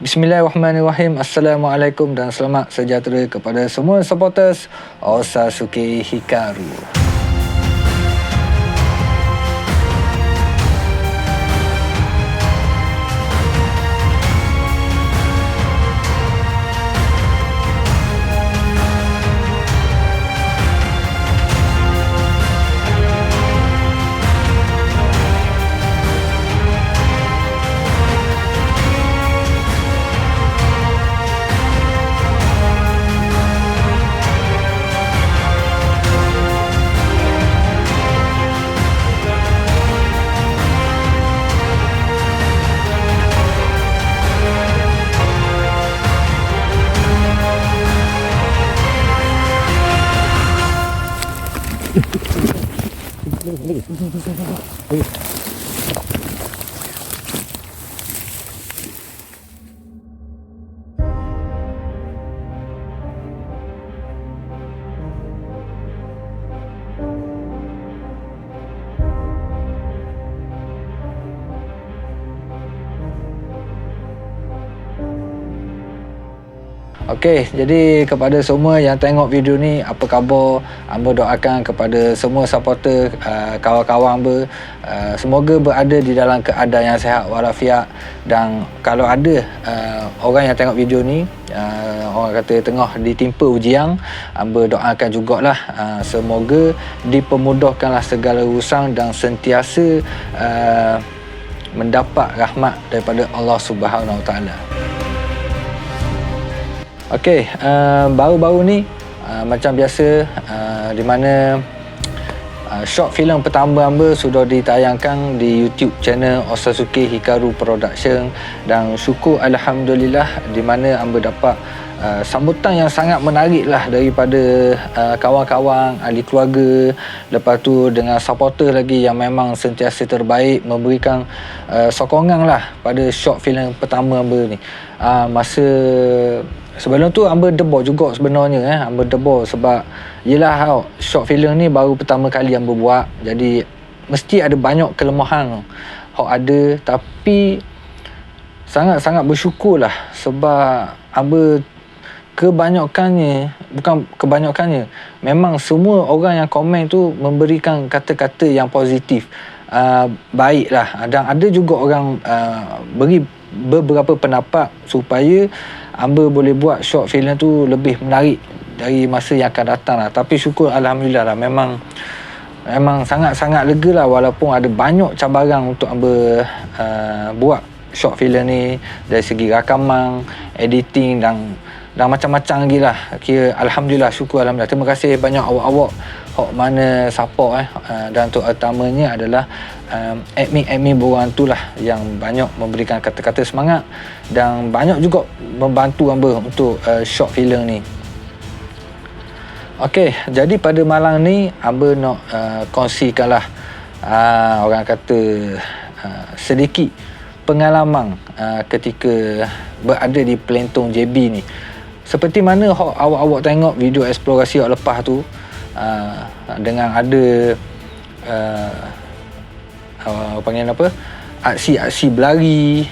Bismillahirrahmanirrahim. Assalamualaikum dan selamat sejahtera kepada semua supporters Osazuke Hikaru. Okey, jadi kepada semua yang tengok video ni, apa khabar? Hamba doakan kepada semua supporter, kawan-kawan hamba, semoga berada di dalam keadaan yang sihat walafiat. Dan kalau ada orang yang tengok video ni, orang kata tengah ditimpa ujian, hamba doakan jugalah semoga dipermudahkanlah segala urusan dan sentiasa mendapat rahmat daripada Allah Subhanahu Wa Taala. Okey, baru-baru ni macam biasa, di mana short filem pertama hamba sudah ditayangkan di YouTube channel Osazuke Hikaru Production, dan syukur alhamdulillah di mana hamba dapat sambutan yang sangat menarik lah daripada kawan-kawan, ahli keluarga, lepas tu dengan supporter lagi yang memang sentiasa terbaik memberikan sokongan lah pada short filem pertama hamba ni. Masa sebelum tu hamba debar juga sebenarnya, hamba debar sebab yelah short film ni baru pertama kali hamba buat, jadi mesti ada banyak kelemahan hok ada, tapi sangat-sangat bersyukurlah sebab hamba kebanyakannya memang semua orang yang komen tu memberikan kata-kata yang positif, baiklah, dan ada juga orang beri beberapa pendapat supaya hamba boleh buat short film tu lebih menarik dari masa yang akan datang lah. Tapi syukur alhamdulillah lah, memang sangat-sangat lega lah walaupun ada banyak cabaran untuk hamba buat short film ni, dari segi rakaman, editing dan macam-macam lagi lah. Kira alhamdulillah, syukur alhamdulillah. Terima kasih banyak awak-awak hok mana support dan terutamanya adalah admin borang tu lah yang banyak memberikan kata-kata semangat dan banyak juga membantu hamba untuk short film ni. Okey, jadi pada malam ni hamba nak kongsikanlah orang kata sedikit pengalaman ketika berada di Plentong JB ni. Seperti mana awak-awak tengok video eksplorasi awak lepas tu, dengan ada panggil apa, aksi-aksi berlari,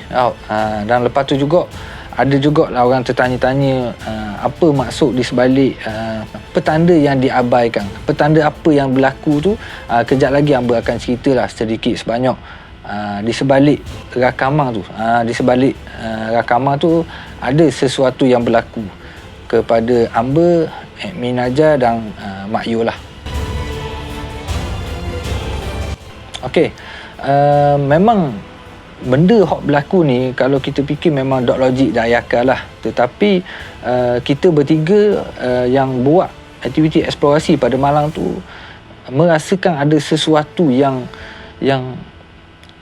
dan lepas tu juga ada juga lah orang tertanya-tanya apa maksud di sebalik petanda yang diabaikan, petanda apa yang berlaku tu. Kejap lagi hamba akan ceritalah sedikit sebanyak di sebalik rakaman tu. Di sebalik rakaman tu ada sesuatu yang berlaku kepada hamba, admin Najah dan Mak Yu lah. Okey, memang benda hok berlaku ni kalau kita fikir memang dok logik dah akal lah, tetapi kita bertiga yang buat aktiviti eksplorasi pada malam tu merasakan ada sesuatu yang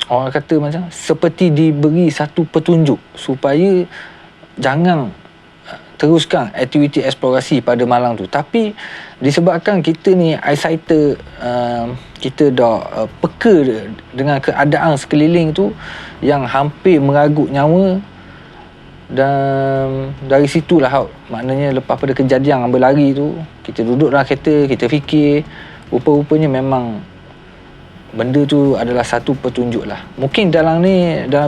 orang kata macam seperti diberi satu petunjuk supaya jangan teruskan aktiviti eksplorasi pada malam tu. Tapi disebabkan kita ni excited, kita dah peka dengan keadaan sekeliling tu yang hampir meragut nyawa, dan dari situlah maknanya lepas pada kejadian hamba lari tu, kita duduk dalam kereta, kita fikir rupa-rupanya memang benda tu adalah satu petunjuk lah. Mungkin dalam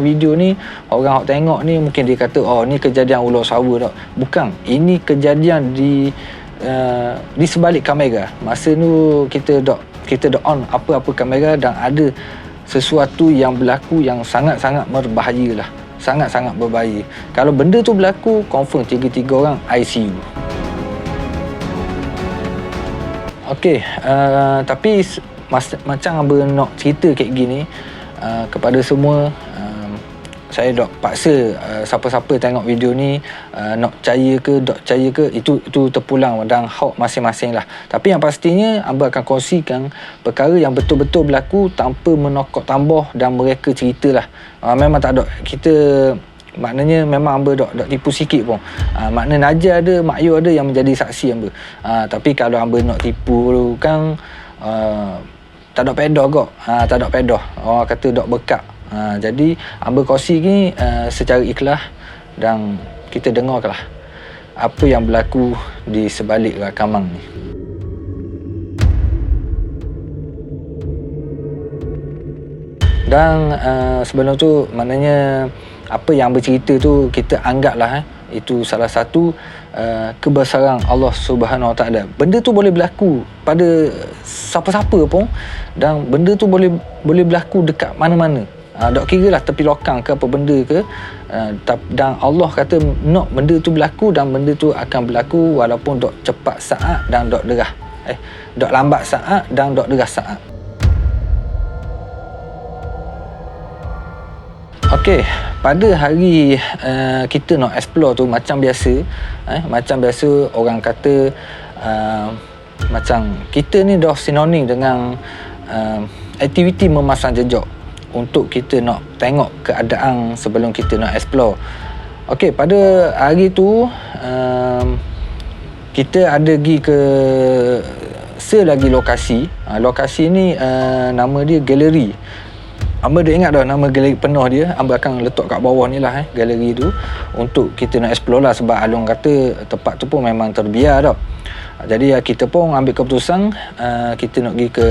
video ni orang tengok ni mungkin dia kata oh ni kejadian ular sawa tak. Bukan, ini kejadian di sebalik kamera. Masa tu kita dok on apa-apa kamera dan ada sesuatu yang berlaku yang sangat-sangat berbahaya lah. Sangat-sangat berbahaya. Kalau benda tu berlaku, confirm 3 orang ICU. Okey, tapi macam Aba nak cerita kayak gini kepada semua, saya dok paksa siapa-siapa tengok video ni nak percaya ke tak percaya ke, itu terpulang dan hak masing-masing lah. Tapi yang pastinya Aba akan kongsikan perkara yang betul-betul berlaku tanpa menokok tambah dan mereka ceritalah. Memang tak ada kita, maknanya memang Aba dok tipu sikit pun. Makna Najah ada, Mak Yu ada yang menjadi saksi Aba. Tapi kalau Aba nak tipu kan tak ada pedah kok. Tak ada pedah. Orang kata dok bekat. Jadi Aba kongsi ni secara ikhlas dan kita dengarlah apa yang berlaku di sebalik rakaman ni. Dan sebelum tu maknanya apa yang Aba cerita tu kita anggaplah itu salah satu kebesaran Allah Subhanahu Wa Taala. Benda tu boleh berlaku pada siapa-siapa pun dan benda tu boleh berlaku dekat mana-mana. Dok kira lah tepi lokang ke apa benda ke, dan Allah kata nak benda tu berlaku dan benda tu akan berlaku walaupun dok cepat saat dan dok derah. Dok lambat saat dan dok derah saat. Okey, pada hari kita nak explore tu macam biasa, orang kata macam kita ni dah sinonim dengan aktiviti memasang jejak untuk kita nak tengok keadaan sebelum kita nak explore. Okey, pada hari tu kita ada pergi ke selagi lokasi. Lokasi ni nama dia galeri. Amba dah ingat dah nama galeri penuh dia. Amba akan letak kat bawah ni lah galeri tu untuk kita nak explore lah, sebab Along kata tempat tu pun memang terbiar dah. Jadi kita pun ambil keputusan kita nak pergi ke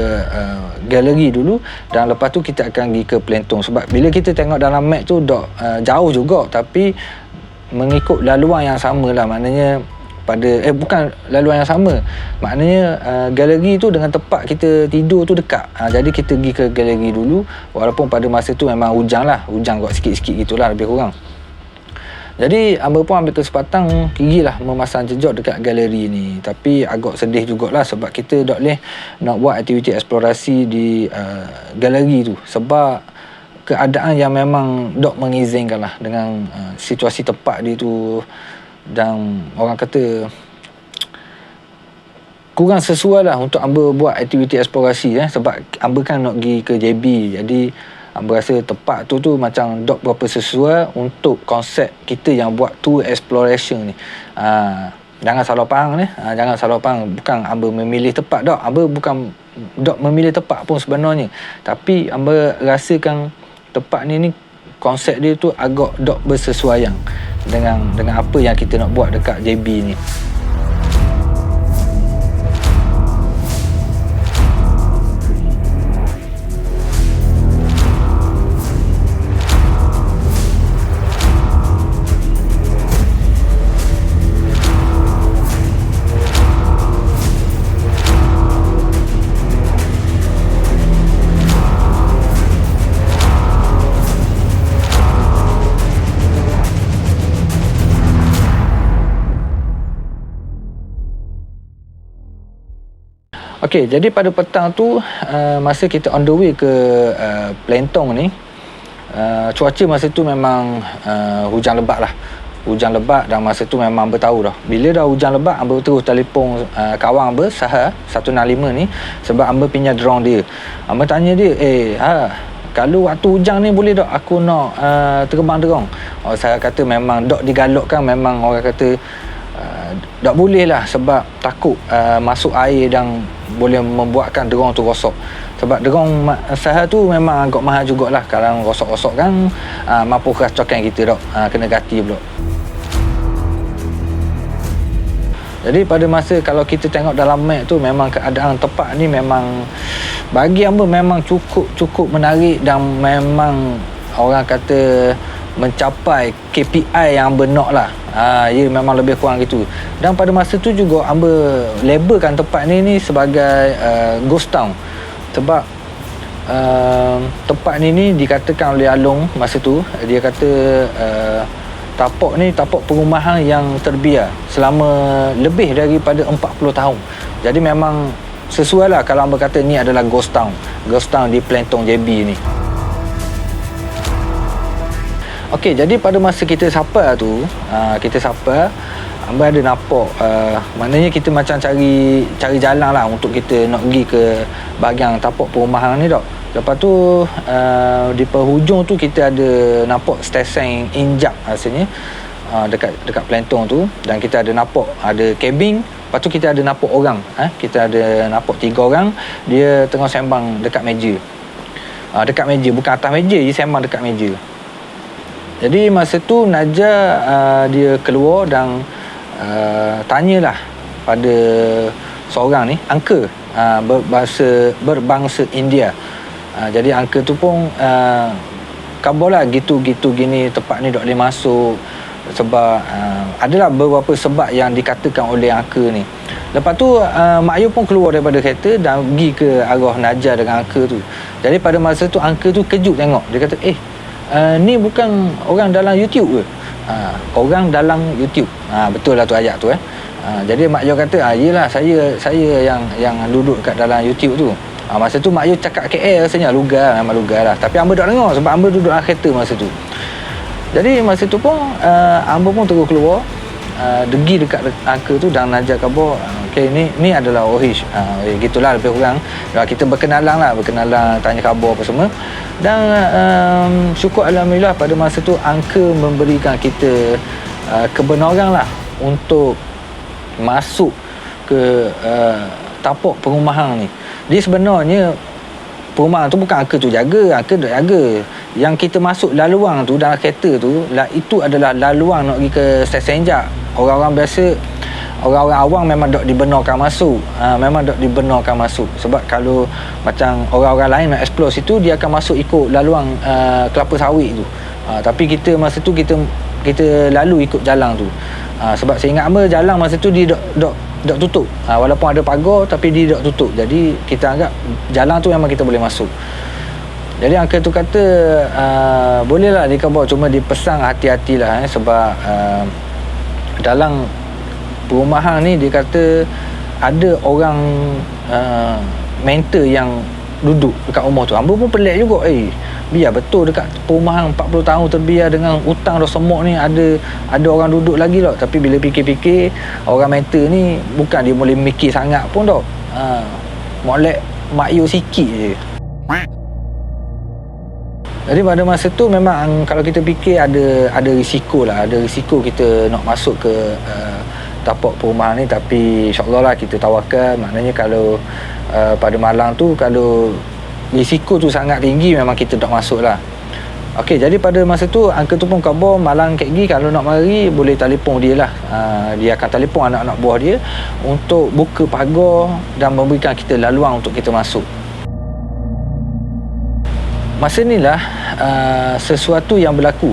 galeri dulu dan lepas tu kita akan pergi ke Pelentong. Sebab bila kita tengok dalam map tu jauh juga, tapi mengikut laluan yang sama lah. Maknanya bukan laluan yang sama, maknanya galeri tu dengan tempat kita tidur tu dekat. Jadi kita pergi ke galeri dulu, walaupun pada masa tu memang hujan kot sikit-sikit gitulah lebih kurang. Jadi Amba pun ambil kesempatan pergilah memasang jejak dekat galeri ni. Tapi agak sedih jugalah sebab kita tak boleh nak buat aktiviti eksplorasi di galeri tu sebab keadaan yang memang tak mengizinkan lah dengan situasi tempat dia tu, dan orang kata kurang sesuai lah untuk Amba buat aktiviti eksplorasi sebab Amba kan nak pergi ke JB. Jadi Amba rasa tempat tu macam tak berapa sesuai untuk konsep kita yang buat tour exploration ni. Jangan salah faham jangan salah faham. Bukan Amba memilih tempat tak. Amba bukan tak memilih tempat pun sebenarnya. Tapi Amba rasakan tempat ni konsep dia tu agak tak bersesuaian dengan apa yang kita nak buat dekat JB ni. Okey, jadi pada petang tu masa kita on the way ke Pelentong ni, cuaca masa tu memang hujan lebat lah. Hujan lebat dan masa tu memang Amba tahu dah. Bila dah hujan lebat, Amba terus telefon kawan Amba, Saha 165 ni, sebab Amba pinjam drone dia. Amba tanya dia, kalau waktu hujan ni boleh tak aku nak terbang drone? Saya kata memang tak digalakkan, memang orang kata tak boleh lah sebab takut masuk air dan boleh membuatkan drone tu rosak. Sebab drone Saha tu memang agak mahal jugalah. Kalau rosak-rosak kan mampu keracakan kita tak, kena ganti pula. Jadi pada masa kalau kita tengok dalam map tu memang keadaan tempat ni memang bagi hamba memang cukup menarik dan memang orang kata mencapai KPI yang hamba nak lah. Ya memang lebih kurang gitu. Dan pada masa tu juga hamba labelkan tempat ni sebagai ghost town. Sebab tempat ni dikatakan oleh Along masa tu, dia kata tapak ni tapak perumahan yang terbiar selama lebih daripada 40 tahun. Jadi memang sesuai lah kalau hamba kata ni adalah ghost town di Plentong JB ni. Okey, jadi pada masa kita sampai tu, hamba ada nampak, maknanya kita macam cari jalan lah untuk kita nak pergi ke bahagian tapak perumahan ni tak. Lepas tu di penghujung tu kita ada nampak stesen injak rasanya, dekat Plentong tu, dan kita ada nampak ada cabin. Lepas tu kita ada nampak orang, kita ada nampak 3 orang, dia tengah sembang dekat meja. Dekat meja, bukan atas meja je, sembang dekat meja. Jadi masa tu Najah dia keluar dan tanyalah pada seorang ni, uncle berbangsa India. Jadi uncle tu pun kabarlah gitu gini tempat ni tak boleh masuk sebab adalah beberapa sebab yang dikatakan oleh uncle ni. Lepas tu Mak Yu pun keluar daripada kereta dan pergi ke arah Najah dengan uncle tu. Jadi pada masa tu uncle tu kejut tengok. Dia kata, ni bukan orang dalam YouTube ke? Orang dalam YouTube. Betul lah tu ayat tu. Jadi Mak Yu kata, yelah saya yang duduk kat dalam YouTube tu. Masa tu Mak Yu cakap KL rasanya, memang lugar lah. Tapi hamba tak dengar sebab hamba duduk dalam kereta masa tu. Jadi masa tu pun hamba pun terus keluar, degi dekat uncle tu dan Najah khabar, ni adalah Ohish. Gitulah lebih kurang. Kita berkenalan, tanya khabar apa semua. Dan syukur alhamdulillah pada masa tu uncle memberikan kita kebenaran lah untuk masuk ke tapak perumahan ni. Dia sebenarnya perumahan tu bukan uncle tu jaga, uncle duk jaga. Yang kita masuk laluang tu dalam kereta tu, itu adalah laluang nak pergi ke stesen Injak. Orang-orang biasa, orang-orang awam memang tak dibenarkan masuk. Sebab kalau macam orang-orang lain nak explore situ, dia akan masuk ikut laluang kelapa sawit tu. Tapi kita masa tu kita lalu ikut jalan tu. Sebab saya ingat apa, jalan masa tu dia tak tutup. Walaupun ada pagar tapi dia tak tutup. Jadi kita anggap jalan tu memang kita boleh masuk. Jadi uncle tu kata bolehlah dia khabar, cuma dipesan hati-hatilah sebab dalam perumahan ni dia kata ada orang mental yang duduk dekat rumah tu. Hamba pun pelik juga, biar betul dekat perumahan 40 tahun terbiar dengan hutang dah semua ni ada orang duduk lagi lah. Tapi bila fikir-fikir, orang mental ni bukan dia boleh mikir sangat pun tak. Molek Mak Yu sikit je. Jadi pada masa tu memang kalau kita fikir ada risiko lah, ada risiko kita nak masuk ke tapak perumahan ni. Tapi insyaAllah lah kita tawakal. Maknanya kalau pada malam tu kalau risiko tu sangat tinggi, memang kita tak masuk lah. Okey, jadi pada masa tu uncle tu pun khabar malam kat gigi kalau nak mari boleh telefon dia lah. Dia akan telefon anak-anak buah dia untuk buka pagar dan memberikan kita laluan untuk kita masuk. Masa ni lah sesuatu yang berlaku.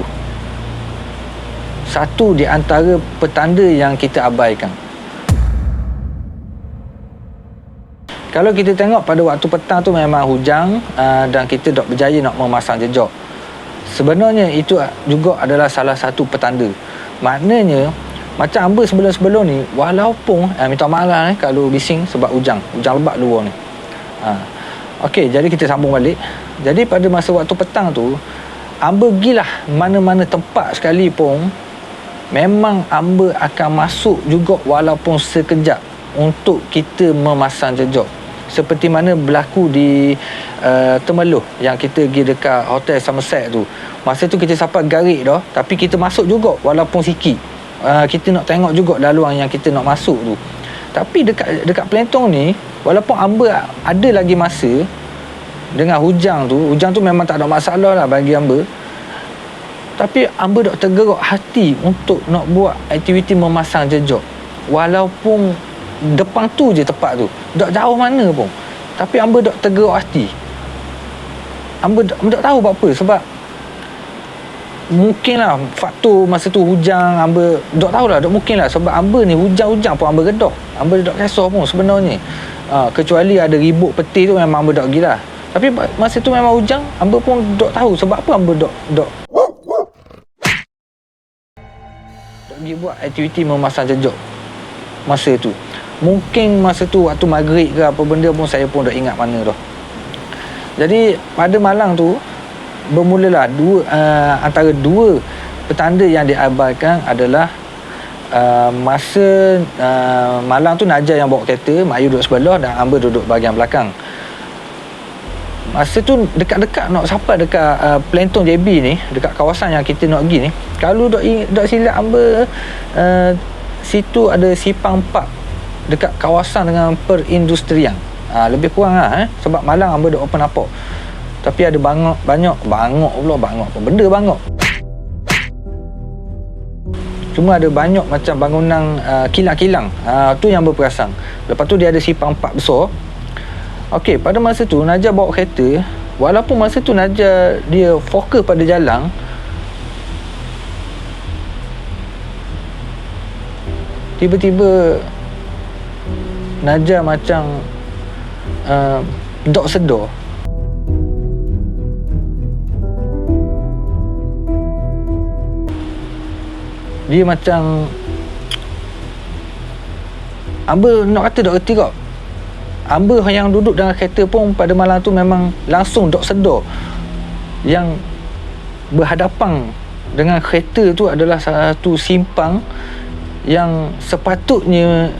Satu di antara petanda yang kita abaikan. Kalau kita tengok pada waktu petang tu memang hujan dan kita tak berjaya nak memasang jejak. Sebenarnya itu juga adalah salah satu petanda. Maknanya macam hamba sebelum-sebelum ni, walaupun minta maaf lah kalau bising sebab hujan lebat luar ni. Okey, jadi kita sambung balik. Jadi pada masa waktu petang tu, hamba pergilah mana-mana tempat sekalipun, memang hamba akan masuk juga walaupun sekejap untuk kita memasang jejak. Seperti mana berlaku di Temeloh yang kita pergi dekat Hotel Somerset tu. Masa tu kita sampai garik dah, tapi kita masuk juga walaupun sikit. Kita nak tengok juga laluan yang kita nak masuk tu. Tapi dekat Plentong ni, walaupun hamba ada lagi masa dengan hujan tu memang tak ada masalah lah bagi hamba. Tapi hamba tak tergerak hati untuk nak buat aktiviti memasang jejak. Walaupun depan tu je tempat tu, tak jauh mana pun. Tapi hamba dok tergerak hati. Hamba dok tahu buat apa. Sebab mungkinlah faktor masa tu hujan, hamba dok tahulah, dok mungkinlah sebab hamba ni hujan-hujan pun hamba redah. Hamba dok kisah pun sebenarnya. Kecuali ada ribut peti tu memang hamba dok gila. Tapi masa tu memang hujan, hamba pun dok tahu sebab apa hamba dok pergi buat aktiviti memasang jejak masa tu. Mungkin masa tu waktu maghrib ke apa benda pun saya pun dah ingat mana dah. Jadi pada malang tu bermulalah antara dua petanda yang diabaikan adalah masa malang tu Najah yang bawa kereta, Mak Yu duduk sebelah dan hamba duduk bahagian belakang. Masa tu dekat-dekat nak sampai dekat Plentong JB ni, dekat kawasan yang kita nak pergi ni, kalau dok silap hamba, situ ada simpang park dekat kawasan dengan perindustrian. Lebih kurang sebab malang hamba dok open apa. Tapi ada banyak apa benda bangok. Cuma ada banyak macam bangunan kilang-kilang. Tu yang berperasan. Lepas tu dia ada simpang park besar. Okey, pada masa tu Najah bawa kereta, walaupun masa tu Najah dia fokus pada jalan, tiba-tiba Najah macam dok sedar. Dia macam hamba nak kata dok reti kok. Hamba yang duduk dalam kereta pun pada malam tu memang langsung dok sedar yang berhadapan dengan kereta tu adalah satu simpang yang sepatutnya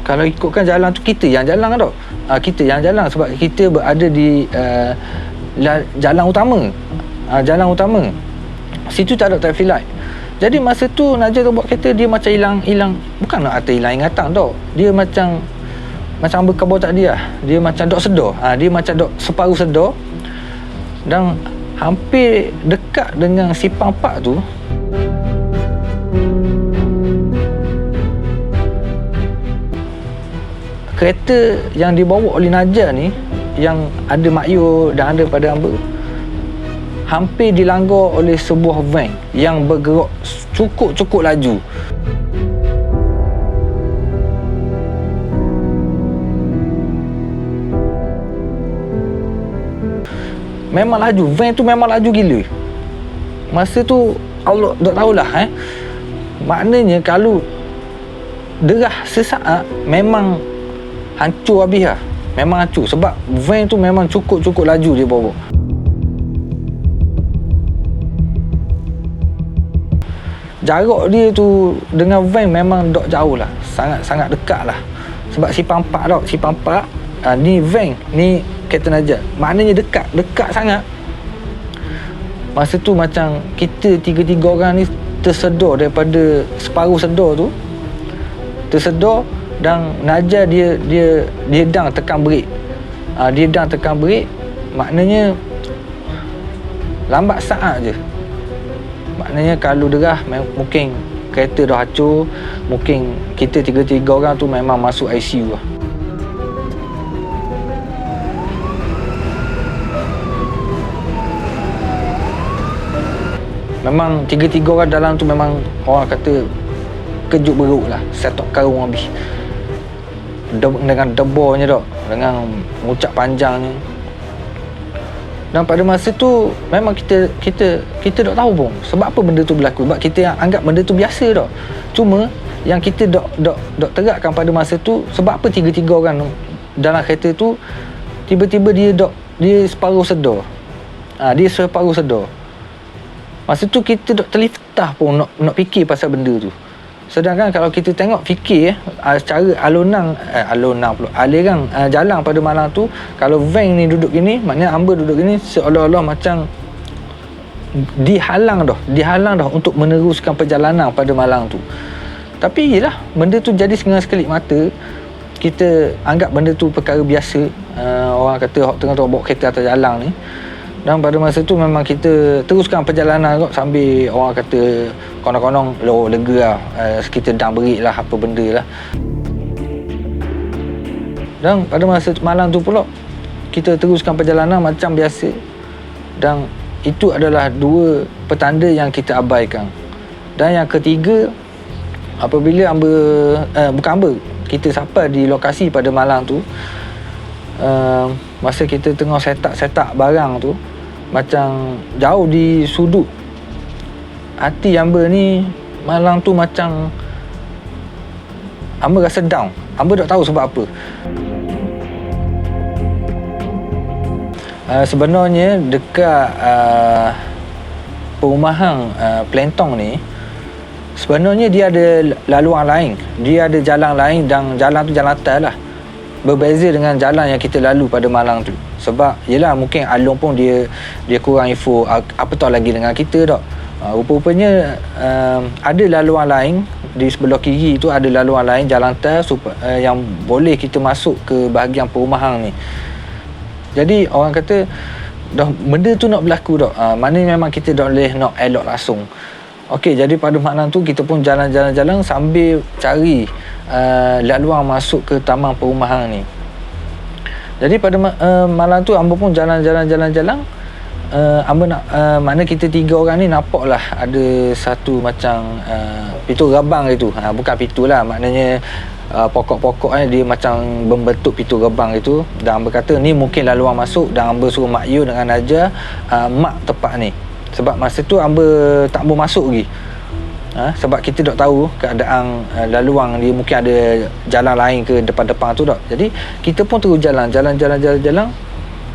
kalau ikutkan jalan tu kita yang jalan kan, kita yang jalan sebab kita berada di jalan utama. Jalan utama situ tak ada traffic light. Jadi masa tu Najah tu buat kereta, dia macam hilang, bukan nak kata hilang ingatan tau. Dia macam berkabur tak dia. Dia macam dok sedar. Dia macam dok separuh sedar. Dan hampir dekat dengan simpang park tu, kereta yang dibawa oleh Najah ni, yang ada Mak Yu dan ada pada hamba, hampir dilanggar oleh sebuah van yang bergerak cukup laju. Memang laju, van tu memang laju gila. Masa tu Allah tak tahulah maknanya kalau derah sesaat memang hancur habis lah. Memang hancur sebab van tu memang cukup laju dia bawa. Jarak dia tu dengan van memang dok jauh lah. Sangat dekat lah. Sebab simpang park tau. Simpang park, ni van, ni kereta Najah. Maknanya dekat sangat. Masa tu macam kita tiga-tiga orang ni tersedar daripada separuh sedar tu. Tersedar dan Najah dia dang tekan brek. Dia dang tekan brek. Maknanya lambat saat je. Maknanya kalau derah mungkin kereta dah hancur, mungkin kita tiga-tiga orang tu memang masuk ICU lah. Memang tiga-tiga orang dalam tu memang orang kata kejut beruk lah, setok karung habis. Dengan debornya dok, dengan ngucap panjangnya. Dan pada masa tu memang kita tak tahu pun sebab apa benda tu berlaku. Sebab kita yang anggap benda tu biasa dah. Cuma yang kita dok terapkan pada masa tu, sebab apa tiga-tiga orang dalam kereta tu tiba-tiba dia separuh sedar. Dia separuh sedar. Masa tu kita dok terliftah pun nak fikir pasal benda tu. Sedangkan kalau kita tengok fikir secara aliran jalan pada malam tu, kalau van ni duduk gini, maknanya hamba duduk gini seolah-olah macam dihalang dah untuk meneruskan perjalanan pada malam tu. Tapi yelah, benda tu jadi sekali mata. Kita anggap benda tu perkara biasa. Orang kata tengah bawa kereta atas jalan ni. Dan pada masa tu memang kita teruskan perjalanan kot, sambil orang kata konon-konon lega lah, kita dah berik lah apa benda lah. Dan pada masa malam tu pula kita teruskan perjalanan macam biasa. Dan itu adalah dua petanda yang kita abaikan. Dan yang ketiga, apabila kita sampai di lokasi pada malam tu, masa kita tengah setak barang tu, macam jauh di sudut hati hamba ni malam tu macam hamba rasa down. Hamba tak tahu sebab apa. Sebenarnya dekat perumahan Plentong ni, sebenarnya dia ada laluan lain. Dia ada jalan lain dan jalan tu jalan atas lah. Berbeza dengan jalan yang kita lalu pada malam tu. Sebab yelah mungkin Along pun dia kurang info apa tahu lagi dengan kita tak. Rupa-rupanya ada laluan lain di sebelah kiri tu, ada laluan lain jalan atas yang boleh kita masuk ke bahagian perumahan ni. Jadi orang kata dah benda tu nak berlaku tak. Maknanya memang kita tak boleh nak elok langsung. Okey, jadi pada malam tu kita pun jalan-jalan sambil cari laluan masuk ke taman perumahan ni. Jadi pada malam tu hamba pun jalan-jalan hamba nak mana kita tiga orang ni nampak lah ada satu macam pintu gerbang itu. Bukan pintu lah, maknanya pokok-pokok dia macam membentuk pintu gerbang itu. Dan hamba kata ni mungkin laluan masuk, dan hamba suruh Mak Yu dengan Najah mak tempat ni. Sebab masa tu hamba tak mau masuk lagi. Sebab kita tak tahu keadaan laluan dia, mungkin ada jalan lain ke depan-depan tu tak. Jadi kita pun terus jalan.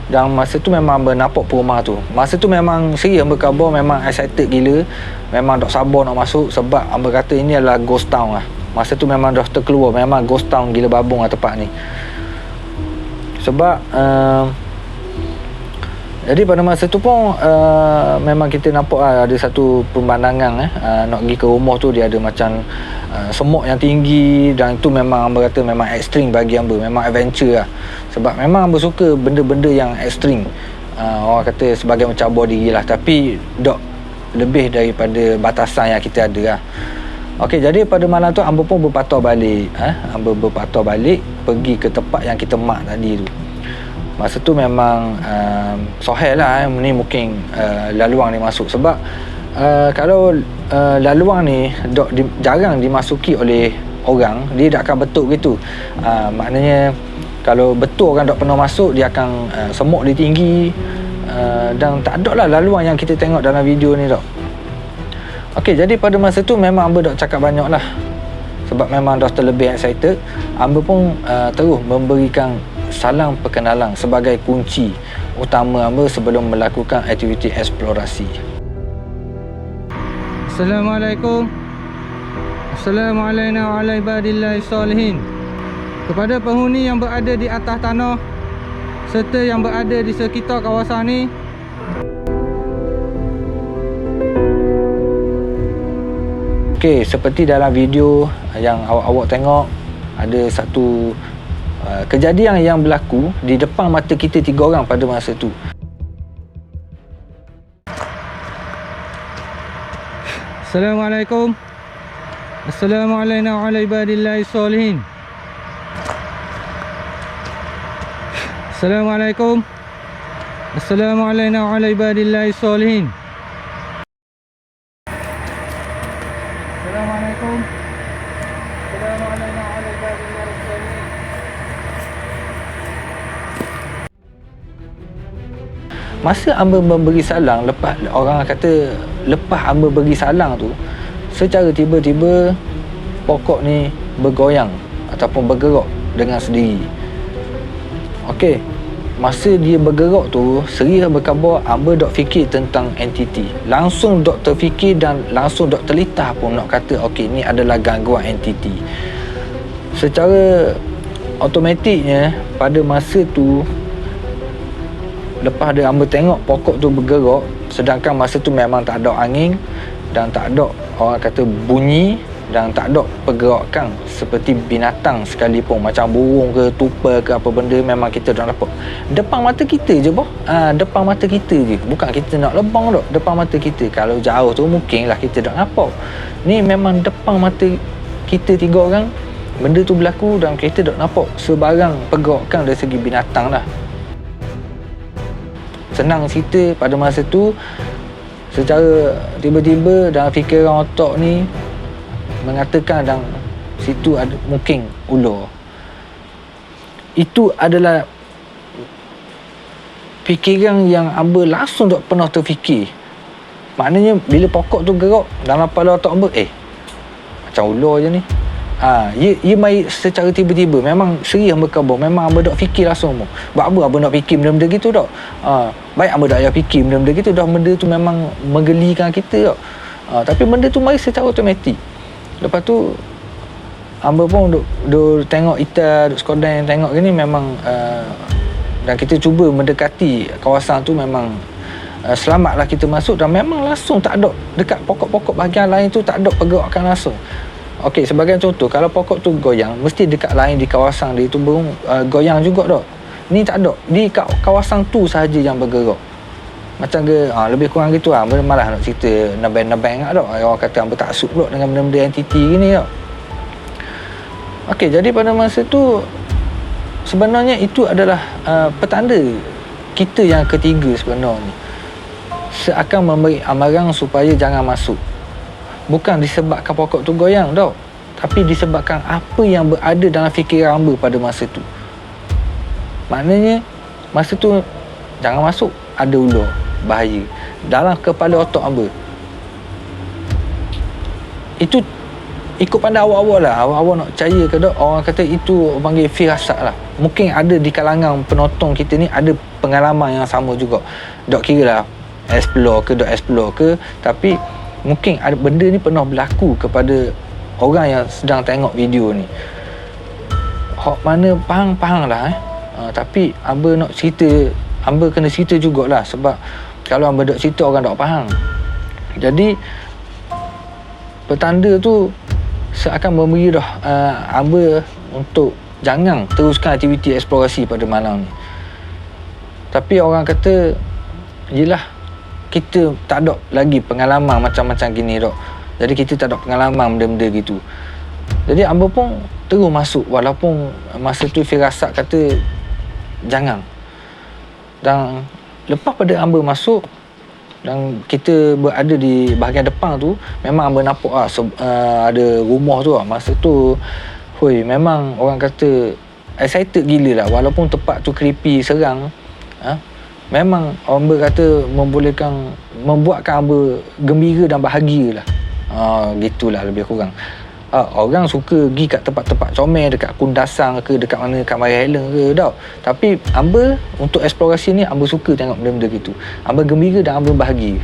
Dan masa tu memang hamba nampak perumahan tu. Masa tu memang serius hamba khabar, memang excited gila. Memang tak sabar nak masuk. Sebab hamba kata ini adalah ghost town lah. Masa tu memang dah terkeluar, memang ghost town gila babung lah tempat ni. Sebab jadi pada masa tu pun memang kita nampak ada satu pemandangan nak pergi ke rumah tu, dia ada macam semut yang tinggi. Dan itu memang hamba kata memang ekstrim bagi hamba, memang adventure lah. Sebab memang hamba suka benda-benda yang ekstrim. Orang kata sebagai mencabar diri lah, tapi dok lebih daripada batasan yang kita ada lah. Okey, jadi pada malam tu hamba pun berpatah balik. Hamba berpatah balik pergi ke tempat yang kita mak tadi tu. Masa tu memang sohel lah ni mungkin laluan ni masuk. Sebab kalau laluan ni jarang dimasuki oleh orang, dia tak akan betul gitu. Maknanya kalau betul orang tak pernah masuk, dia akan semut dia tinggi. Dan tak ada lah laluan yang kita tengok dalam video ni tak. Okey, jadi pada masa tu memang hamba tak cakap banyak lah. Sebab memang dah terlebih excited. Hamba pun terus memberikan salam perkenalan sebagai kunci utama hamba sebelum melakukan aktiviti eksplorasi. Assalamualaikum. Assalamualaikum warahmatullahi wabarakatuh. Kepada penghuni yang berada di atas tanah serta yang berada di sekitar kawasan ni, okey, seperti dalam video yang awak tengok, ada satu kejadian yang berlaku di depan mata kita tiga orang pada masa tu. Assalamualaikum. Assalamualaikum warahmatullahi wabarakatuh. Assalamualaikum. Assalamualaikum warahmatullahi wabarakatuh. Assalamualaikum. Assalamualaikum warahmatullahi wabarakatuh. Masa hamba memberi salam, lepas hamba beri salam tu, secara tiba-tiba pokok ni bergoyang ataupun bergerak dengan sendiri. Okey, masa dia bergerak tu, serius berkhabar hamba dok fikir tentang entiti. Langsung dok terfikir dan langsung dok terlintas pun nak kata okey, ni adalah gangguan entiti. Secara automatiknya pada masa tu, lepas hamba tengok pokok tu bergerak, sedangkan masa tu memang tak ada angin dan tak ada orang kata bunyi dan tak ada pergerakan seperti binatang sekalipun, macam burung ke tupai ke apa benda, memang kita tak nampak. Depan mata kita je boh. Depan mata kita je. Bukan kita nak lebang tak, depan mata kita. Kalau jauh tu mungkinlah kita tak nampak. Ni memang depan mata kita tiga orang benda tu berlaku dan kita tak nampak sebarang pergerakan dari segi binatang lah. Senang cerita, pada masa tu secara tiba-tiba dalam fikiran otak ni mengatakan dalam situ ada mungkin ular. Itu adalah fikiran yang hamba langsung tak pernah terfikir. Maknanya bila pokok tu gerak dalam kepala otak hamba, macam ular je ni. Ia mai secara tiba-tiba. Memang seri hamba khabar. Memang hamba tak fikir langsung. Buat apa hamba nak fikir benda-benda gitu tak? Baik hamba tak payah fikir benda-benda gitu dah. Benda tu memang menggelikan kita tak? Tapi benda tu mai secara automatik. Lepas tu hamba pun duk tengok Ita, duk sekodang tengok gini memang dan kita cuba mendekati kawasan tu, memang selamatlah kita masuk dan memang langsung tak ada dekat pokok-pokok bahagian lain tu tak ada pergerakan langsung. Okey, sebagai contoh, kalau pokok tu goyang, mesti dekat lain di kawasan dia tu goyang juga tak? Ni tak ada. Di kawasan tu sahaja yang bergerak. Macam ke lebih kurang gitu lah. Malah nak cerita nebeng-nebeng tak? Orang kata hamba tak sup pula dengan benda-benda entiti gini tak? Okey, jadi pada masa tu sebenarnya itu adalah petanda kita yang ketiga sebenarnya. Seakan memberi amaran supaya jangan masuk. Bukan disebabkan pokok tu goyang tau, tapi disebabkan apa yang berada dalam fikiran hamba pada masa tu. Maknanya masa tu jangan masuk, ada ular, bahaya dalam kepala otak hamba. Itu ikut pandang awak-awak lah. Awak-awak nak percaya ke tak? Orang kata itu orang panggil firasat lah. Mungkin ada di kalangan penonton kita ni ada pengalaman yang sama juga. Tak kira lah explore ke tak explore ke, tapi mungkin ada benda ni pernah berlaku kepada orang yang sedang tengok video ni. Hak mana faham lah tapi hamba nak cerita, hamba kena cerita jugalah, sebab kalau hamba tak cerita orang tak faham. Jadi petanda tu seakan memberi dah hamba untuk jangan teruskan aktiviti eksplorasi pada malam ni. Tapi orang kata yelah, kita tak ada lagi pengalaman macam-macam gini dok. Jadi kita tak ada pengalaman benda-benda gitu. Jadi hamba pun terus masuk walaupun masa tu firasat kata jangan. Dan lepas pada hamba masuk dan kita berada di bahagian depan tu, memang hamba nampak ada rumah tu masa tu. Memang orang kata excited gila lah, walaupun tempat tu creepy, serang. Memang hamba kata membuatkan hamba gembira dan bahagia lah. Gitulah lebih kurang. Orang suka pergi kat tempat-tempat comel, dekat Kundasang ke, dekat mana, kat Maria Helen ke tau. Tapi hamba untuk eksplorasi ni, hamba suka tengok benda-benda gitu. Hamba gembira dan hamba bahagia.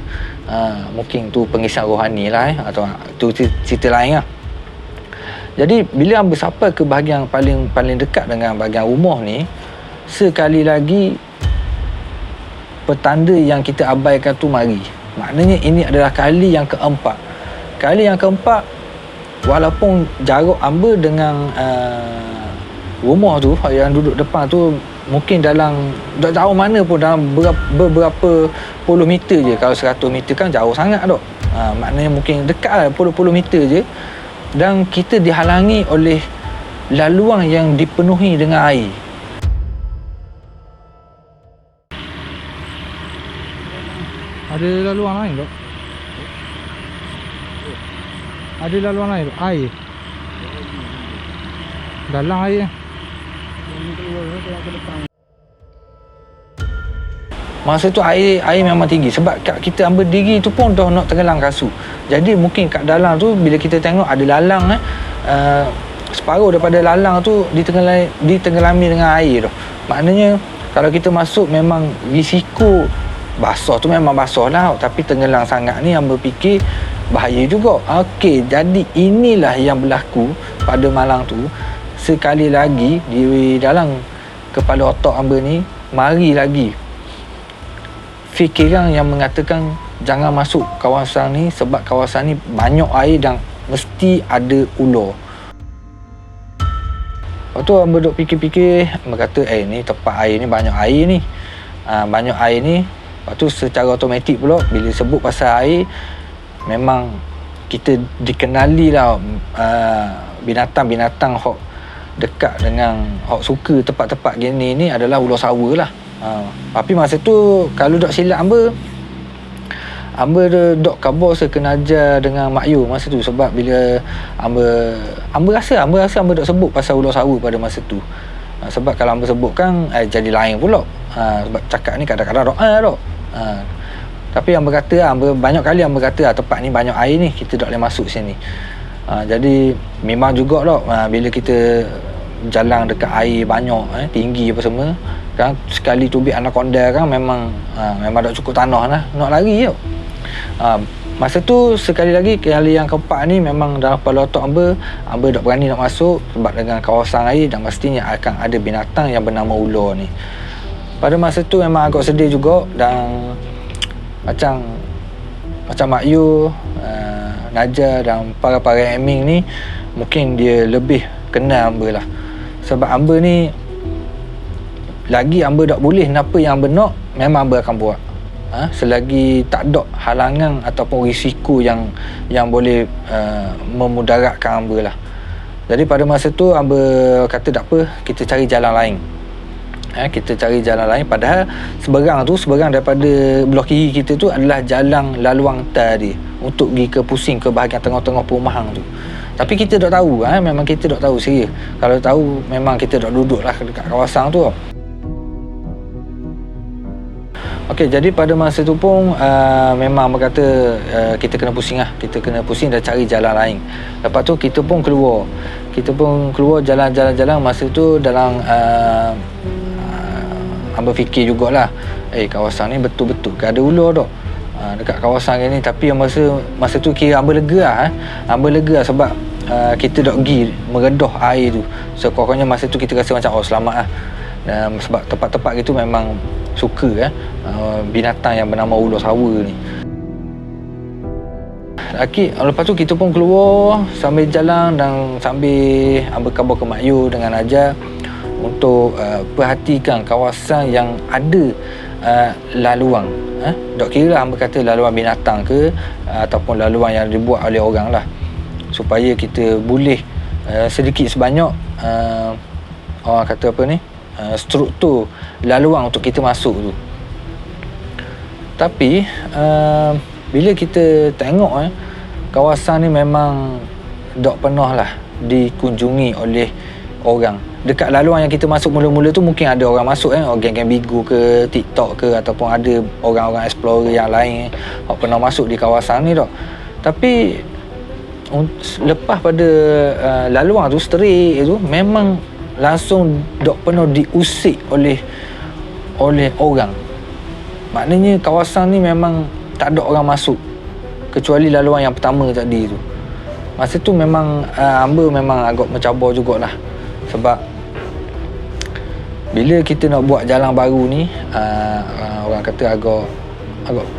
Mungkin tu pengisah rohani lah atau tu cerita lain lah. Jadi bila hamba sampai ke bahagian paling dekat dengan bahagian rumah ni, sekali lagi petanda yang kita abaikan tu mari. Maknanya ini adalah kali yang keempat. Kali yang keempat, walaupun jarak hamba dengan rumah tu yang duduk depan tu mungkin dalam tak jauh mana pun, dalam beberapa puluh meter je. Kalau 100 meter kan jauh sangat dok. Maknanya mungkin dekat lah, puluh meter je. Dan kita dihalangi oleh laluan yang dipenuhi dengan air. Ada laluan lain tak? Ada laluan lain tak? Air? Dalam air. Masa tu air memang tinggi. Sebab kat kita hamba diri tu pun dah nak tenggelam kasut. Jadi mungkin kat dalam tu bila kita tengok ada lalang separuh daripada lalang tu ditenggelami dengan air tu. Maknanya kalau kita masuk memang risiko basah tu memang basah lah, tapi tenggelam sangat ni hamba fikir bahaya juga. Okey, jadi inilah yang berlaku pada malam tu. Sekali lagi di dalam kepala otak hamba ni mari lagi fikiran yang mengatakan jangan masuk kawasan ni sebab kawasan ni banyak air dan mesti ada ular. Lepas tu hamba duk fikir-fikir, hamba kata ni tempat air ni banyak air ni. Banyak air ni. Lepas tu secara automatik pula bila sebut pasal air, memang kita dikenali lah binatang-binatang hok dekat dengan hok suka tempat-tempat gini ni adalah ular sawa lah. Tapi masa tu kalau dok silap Amba dok kabur kena ajar dengan Mak Yu masa tu, sebab bila Amba rasa Amba dok sebut pasal ular sawa pada masa tu. Sebab kalau Amba sebut kan jadi lain pula. Sebab cakap ni kadang-kadang dok. Tapi Amba kata banyak kali Amba kata tempat ni banyak air ni, kita dok boleh masuk sini. Jadi memang juga dok bila kita jalan dekat air banyak tinggi apa semua kan, sekali tubik anaconda kan memang dok cukup tanah lah nak lari tau. Masa tu sekali lagi kali yang keempat ni memang dalam kepala otak Amba dok berani nak masuk sebab dengan kawasan air dan pastinya akan ada binatang yang bernama ular ni. Pada masa tu memang agak sedih juga, dan macam Mak Yu, Naja dan para admin ni mungkin dia lebih kenal Amba lah. Sebab Amba ni lagi Amba tak boleh apa yang Amba nak, memang Amba akan buat. Selagi tak ada halangan ataupun risiko yang boleh memudaratkan Amba lah. Jadi pada masa tu Amba kata tak apa, kita cari jalan lain. Kita cari jalan lain, padahal seberang daripada blok kiri kita tu adalah jalan laluan tadi untuk pergi ke pusing ke bahagian tengah-tengah perumahan tu. Tapi kita tak tahu, memang kita tak tahu serius. Kalau tahu memang kita tak duduklah dekat kawasan tu. Okey, jadi pada masa tu pun memang berkata kita kena pusing lah. Kita kena pusing dan cari jalan lain. Lepas tu kita pun keluar jalan-jalan. Masa tu dalam Amba fikir jugalah, kawasan ni betul-betul ke ada ular tak dekat kawasan ni. Tapi masa tu kira Amba lega sebab kita dah pergi meredah air tu. Sekurang-kurangnya masa tu kita rasa macam selamat lah. Sebab tempat-tempat gitu memang suka binatang yang bernama ular sawa ni. Lepas tu kita pun keluar sambil jalan dan sambil Amba kabar ke Mak Yu dengan Najah untuk perhatikan kawasan yang ada laluan. Tak kira Amba kata laluan binatang ke ataupun laluan yang dibuat oleh orang lah, supaya kita boleh sedikit sebanyak orang kata apa ni, struktur laluan untuk kita masuk tu. Tapi bila kita tengok kawasan ni memang tak pernah lah dikunjungi oleh orang. Dekat laluan yang kita masuk mula-mula tu mungkin ada orang masuk geng-geng Bigo ke, TikTok ke, ataupun ada orang-orang explorer yang lain yang pernah masuk di kawasan ni tak. Tapi lepas pada laluan tu straight tu memang langsung tak pernah diusik oleh orang. Maknanya kawasan ni memang tak ada orang masuk kecuali laluan yang pertama tadi tu. Masa tu memang Amba memang agak mencabar jugalah, sebab bila kita nak buat jalan baru ni orang kata agak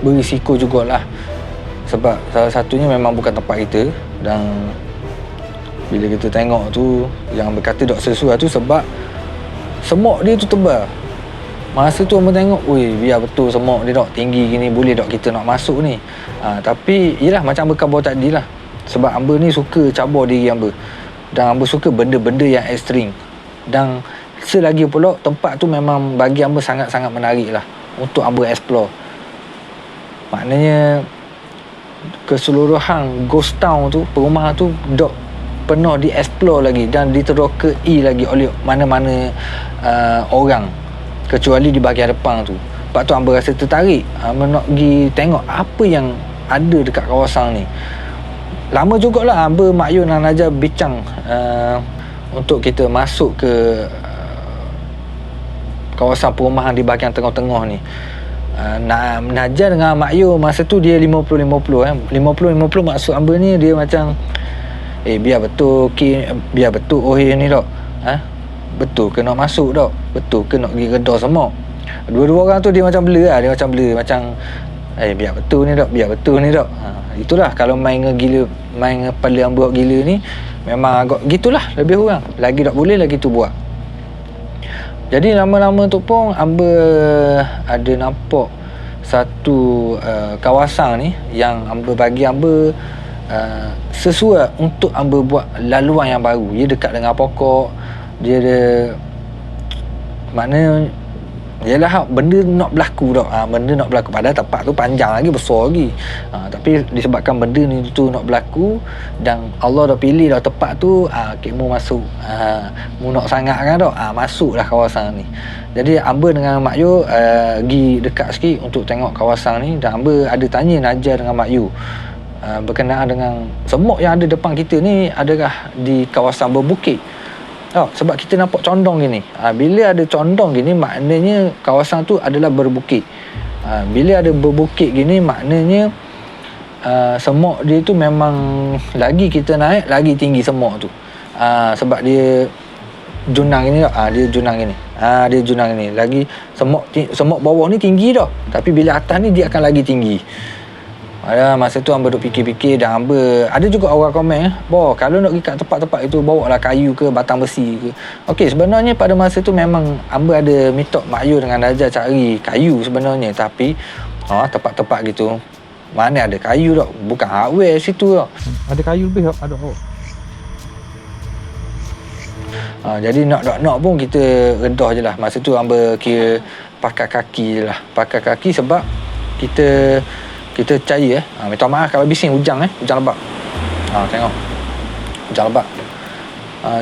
berisiko jugalah. Sebab salah satunya memang bukan tempat kita, dan bila kita tengok tu yang berkata tak sesuai tu sebab semok dia tu tebal. Masa tu Amba tengok, biar betul semok dia tak tinggi gini, boleh tak kita nak masuk ni. Tapi yelah macam Amba khabar tadi lah, sebab Amba ni suka cabar diri Amba, dan Amba suka benda-benda yang ekstrim. Dan selagi pula tempat tu memang bagi Amba sangat-sangat menarik lah untuk Amba explore. Maknanya keseluruhan ghost town tu, perumahan tu dok pernah di-explore lagi dan diterokai lagi oleh mana-mana orang, kecuali di bahagian depan tu. Sebab tu Amba rasa tertarik, Amba nak pergi tengok apa yang ada dekat kawasan ni. Lama jugalah Amba, Mak Yu dan Najah bincang untuk kita masuk ke kawasan perumahan di bahagian tengah-tengah ni. Najah dengan Mak Yu masa tu dia 50-50 50-50 maksud Amba ni dia macam biar betul ni tak, betul ke nak masuk tak, betul ke nak pergi redha semua. Dua-dua orang tu dia macam blur macam biar betul ni tak. Itulah kalau main kepala Amba gila ni memang agak gitulah lebih kurang. Lagi tak boleh lagi tu buat. Jadi lama-lama tu pun Amba ada nampak satu kawasan ni yang bagi Amba sesuai untuk hamba buat laluan yang baru. Dia dekat dengan pokok, dia ada makna yalah benda nak berlaku dah. Benda nak berlaku padahal tempat tu panjang lagi, besar lagi. Tapi disebabkan benda ni tu nak berlaku dan Allah dah pilih dah tempat tu, mu masuk. Mu nak sangat kan dah. Masuklah kawasan ni. Jadi hamba dengan Mak Yu pergi dekat sikit untuk tengok kawasan ni, dan hamba ada tanya Naja dengan Mak Yu berkenaan dengan semut yang ada depan kita ni adakah di kawasan berbukit. Sebab kita nampak condong gini. Bila ada condong gini, maknanya kawasan tu adalah berbukit. Bila ada berbukit gini, maknanya semok dia tu memang lagi kita naik, lagi tinggi semok tu. Sebab dia junang gini tak? Dia junang gini. Dia junang gini. Lagi semok bawah ni tinggi dah. Tapi bila atas ni dia akan lagi tinggi. Masa tu hamba duk fikir-fikir, dan hamba ada juga orang komen, kalau nak pergi kat tempat-tempat itu bawa lah kayu ke batang besi ke. Okey, sebenarnya pada masa tu memang hamba ada minta Mak Yu dengan Naja cari kayu sebenarnya, tapi tempat-tempat gitu mana ada kayu tak, bukan hardware situ tak. Ada kayu lebih tak? Ada. Jadi nak pun kita redah je lah. Masa tu hamba kira pakai kaki je lah. Pakai kaki sebab kita cari minta maaf kalau bising hujan lebat. Tengok hujan lebat.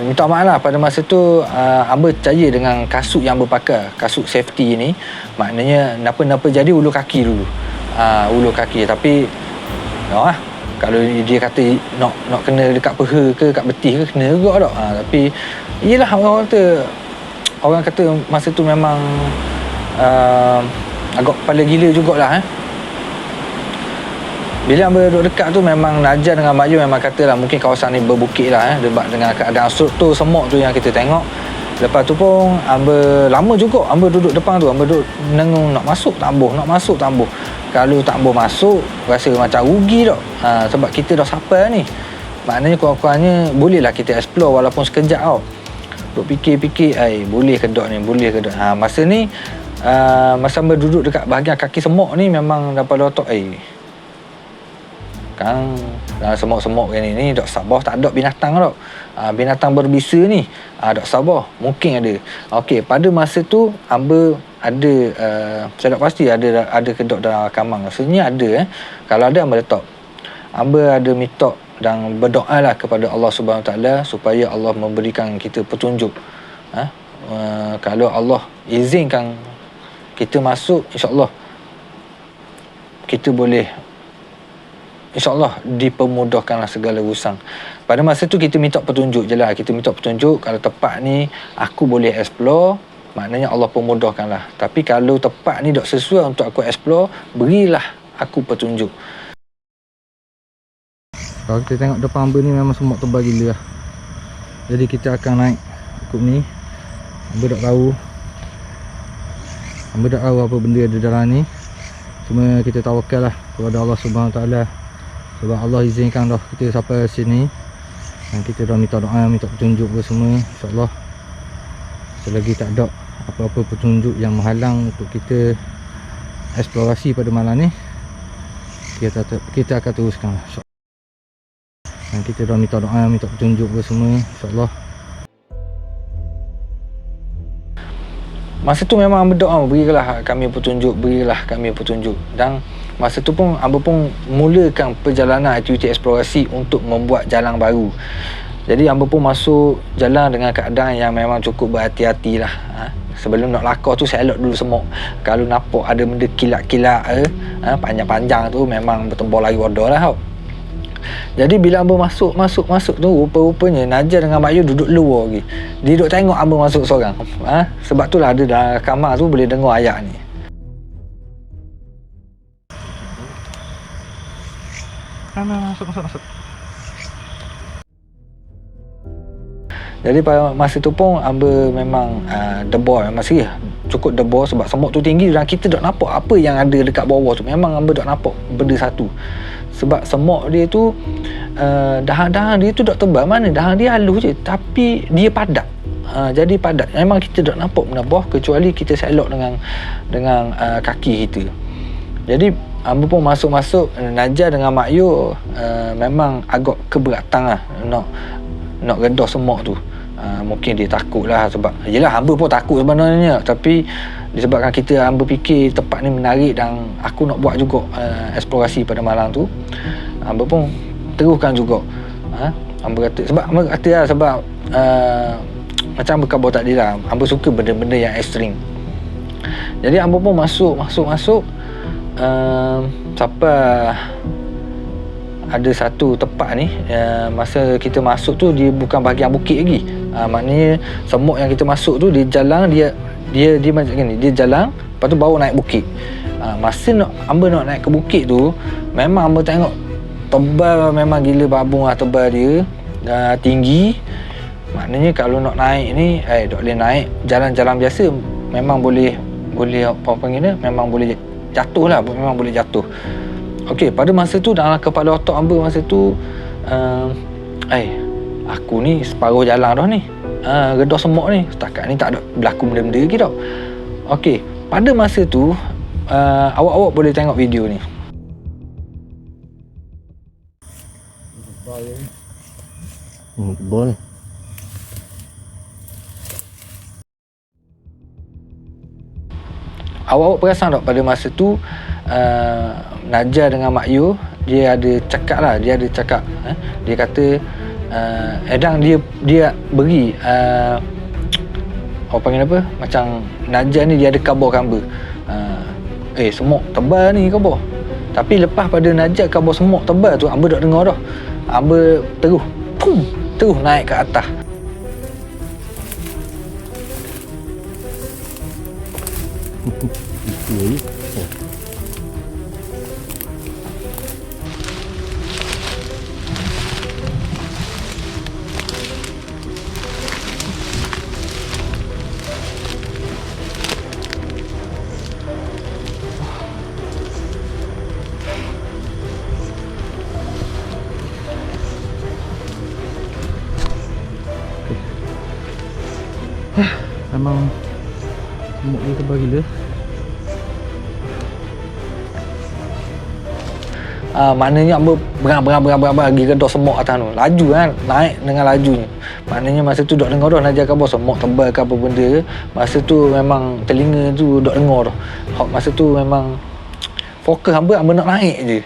Minta maaf lah pada masa tu hamba cari dengan kasut yang hamba pakai, kasut safety ni. Maknanya napa jadi ulu kaki dulu. Ulu kaki, tapi kalau dia kata nak kena dekat peha ke kat betih ke, kena juga tak. Tapi iyalah, orang kata masa tu memang agak kepala gila jugalah. Bila hamba duduk dekat tu, memang Naja dengan Mak Yu memang katalah mungkin kawasan ni berbukit lah dengan keadaan struktur semok tu yang kita tengok. Lepas tu pun hamba lama juga hamba duduk depan tu, hamba duduk nengung nak masuk tambuh. Kalau tambuh masuk, rasa macam rugi tak. Sebab kita dah sampai ni. Maknanya kurang-kurangnya bolehlah kita explore walaupun sekejap tau. Duk fikir-fikir, boleh ke tak ni, boleh ke tak. Masa ni masa hamba duduk dekat bahagian kaki semok ni, memang dapat otak kan semok-semok ni dok sabar tak ada binatang tau. Binatang berbisa ni dok sabar mungkin ada. Okey, pada masa tu hamba ada saya tak pasti ada kedok dalam kamang. Rasanya ada Kalau ada hamba letak. Hamba ada minta dan berdoalah kepada Allah Subhanahu Taala supaya Allah memberikan kita petunjuk. Kalau Allah izinkan kita masuk, insya-Allah kita boleh, InsyaAllah dipermudahkanlah segala urusan. Pada masa tu kita minta petunjuk je lah. Kita minta petunjuk, kalau tempat ni aku boleh explore, maknanya Allah permudahkanlah. Tapi kalau tempat ni tak sesuai untuk aku explore, berilah aku petunjuk. Kalau kita tengok depan hamba ni memang semua tebal gila lah. Jadi kita akan naik ikut ni. Hamba tak tahu apa benda ada dalam ni. Cuma kita tawakal lah kepada Allah Subhanahu Taala. Sebab Allah izinkan dah kita sampai sini, dan kita dah minta doa, minta petunjuk ke semua. InsyaAllah selagi tak ada apa-apa petunjuk yang menghalang untuk kita eksplorasi pada malam ni, kita akan teruskan lah, InsyaAllah. Dan kita dah minta doa, minta petunjuk ke semua. InsyaAllah Masa tu memang hamba doa, berilah kami petunjuk. Dan masa tu pun hamba pun mulakan perjalanan aktiviti eksplorasi untuk membuat jalan baru. Jadi hamba pun masuk jalan dengan keadaan yang memang cukup berhati-hati lah. Sebelum nak lakar tu saya elok dulu semua. Kalau nampak ada benda kilat-kilat panjang-panjang tu, memang bertembur lagi bodoh lah tau. Jadi bila hamba masuk tu, rupa-rupanya Naja dengan Mak Yu duduk luar lagi. Dia duduk tengok hamba masuk seorang. Sebab tu lah ada dalam kamar tu boleh dengar ayat ni. Masuk. Jadi pada masa tu pun hamba memang debar, memang serius cukup debar sebab semut tu tinggi dan kita tak nampak apa yang ada dekat bawah tu. Memang hamba tak nampak benda satu. Sebab semut dia tu dahan-dahan dia tu tak tebal, mana dahan dia halus je tapi dia padat. Jadi padat. Memang kita tak nampak benda bawah kecuali kita selok dengan kaki kita. Jadi hamba pun masuk-masuk, Najah dengan Mak Yu memang agak keberatan lah nak redah semut tu. Mungkin dia takut lah, sebab yelah hamba pun takut sebenarnya, tapi disebabkan hamba fikir tempat ni menarik dan aku nak buat juga eksplorasi pada malam tu, hamba pun teruskan juga. Hamba kata sebab macam berkhabar tadi lah, hamba suka benda-benda yang ekstrim. Jadi hamba pun masuk sampai ada satu tempat ni, masa kita masuk tu dia bukan bahagian bukit lagi. Maknanya semut yang kita masuk tu dia jalan, dia macam ni, dia jalan lepas tu baru naik bukit. Masa hamba nak naik ke bukit tu, memang hamba tengok tebal, memang gila babung lah tebal dia, tinggi. Maknanya kalau nak naik ni tak boleh naik jalan-jalan biasa, memang boleh apa panggil dia, memang boleh jatuh lah, memang boleh jatuh. Okey, pada masa tu dalam kepala otak hamba masa tu, aku ni separuh jalan dah ni, redah semut ni, setakat ni tak ada berlaku benda-benda lagi tau. Okey, pada masa tu awak-awak boleh tengok video ni. Boleh. Awak perasan tak pada masa tu Najah dengan Mak Yu dia ada cakap, dia kata Edang dia beri orang panggil apa, macam Najah ni dia ada khabar hamba, semut tebal ni khabar. Tapi lepas pada Najah khabar semut tebal tu, hamba tak dengar dah, hamba terus naik ke atas. Memang semut dia tebal gila. Maknanya hamba berang pergi redah semut atas tu, laju kan, naik dengan lajunya. Maknanya masa tu dok dengar dah Najah khabar semut tebal ke apa benda. Masa tu memang telinga tu dok dengar dah. Masa tu memang fokus hamba nak naik je.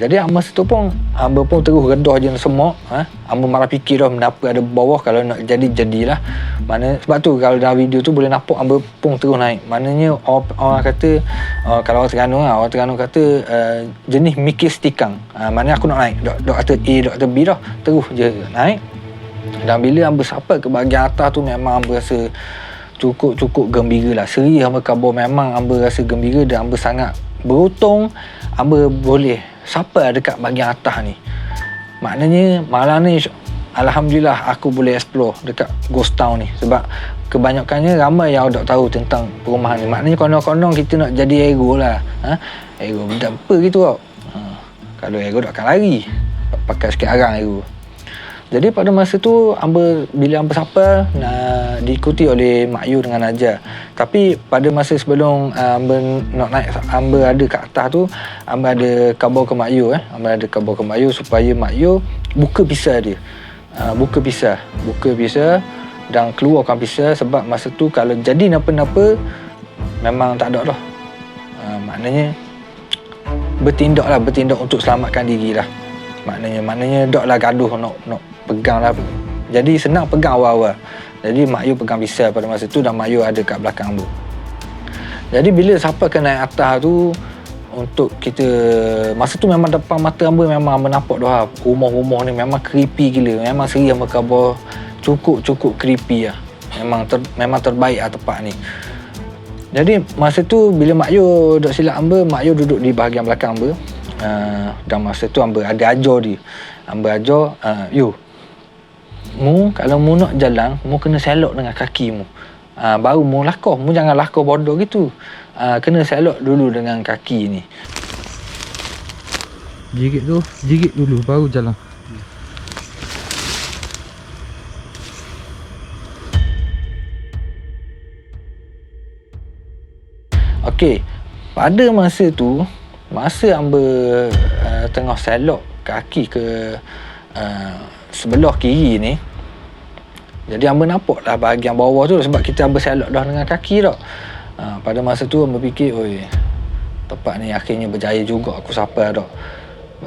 Jadi masa tu pun hamba pun terus redah je semut. Hamba malah fikir dah kenapa ada bawah, kalau nak jadilah. Mana sebab tu kalau dalam video tu boleh nampak hamba pun terus naik. Maknanya orang kata kalau orang Terengganu kata jenis mikir setikang. Maknanya aku nak naik. Dok kata A, dok kata B dah, terus je naik. Dan bila hamba sampai ke bahagian atas tu, memang hamba rasa cukup gembira lah. Seri hamba khabar, memang hamba rasa gembira dan hamba sangat beruntung hamba boleh sampai dekat bahagian atas ni. Maknanya malam ni alhamdulillah aku boleh explore dekat Ghost Town ni, sebab kebanyakannya ramai yang tak tahu tentang perumahan ni. Maknanya konon-konon kita nak jadi hero lah. Hero benda apa gitu tau. Kalau hero tak akan lari, pakai sikit arang hero. Jadi pada masa tu bila hamba sampai diikuti oleh Mak Yu dengan Najah. Tapi pada masa sebelum hamba nak naik, hamba ada kat atas tu, hamba ada khabar ke Mak Yu hamba ada khabar ke Mak Yu supaya Mak Yu buka pisau dia. Buka pisau dan keluarkan pisau, sebab masa tu kalau jadi napa-napa memang tak ada dah. Maknanya bertindak untuk selamatkan diri lah. Maknanya daklah gaduh nak pegang lah. Jadi senang pegang awal-awal. Jadi Mak Yu pegang pisau pada masa tu dan Mak Yu ada kat belakang hamba. Jadi bila sampai ke naik atas tu, untuk kita masa tu memang depan mata hamba memang hamba nampak dah rumah-rumah ni memang creepy gila. Memang seri hamba khabar cukup creepy lah. Memang terbaik lah tempat ni. Jadi masa tu bila Mak Yu duduk silap hamba, Mak Yu duduk di bahagian belakang hamba. Dan masa tu hamba ada ajar dia. Hamba ajar, Yu, kalau mu nak jalan, mu kena selok dengan kaki mu. Baru mu lakoh. Mu jangan lakoh bodoh gitu. Kena selok dulu dengan kaki ni. Jigit dulu baru jalan. Okey, pada masa tu Masa hamba tengah selok kaki ke sebelah kiri ni, jadi hamba nampak lah bahagian bawah tu sebab kita hamba selok dah dengan kaki dah. Pada masa tu hamba fikir, oi, tempat ni akhirnya berjaya juga aku sampai dah.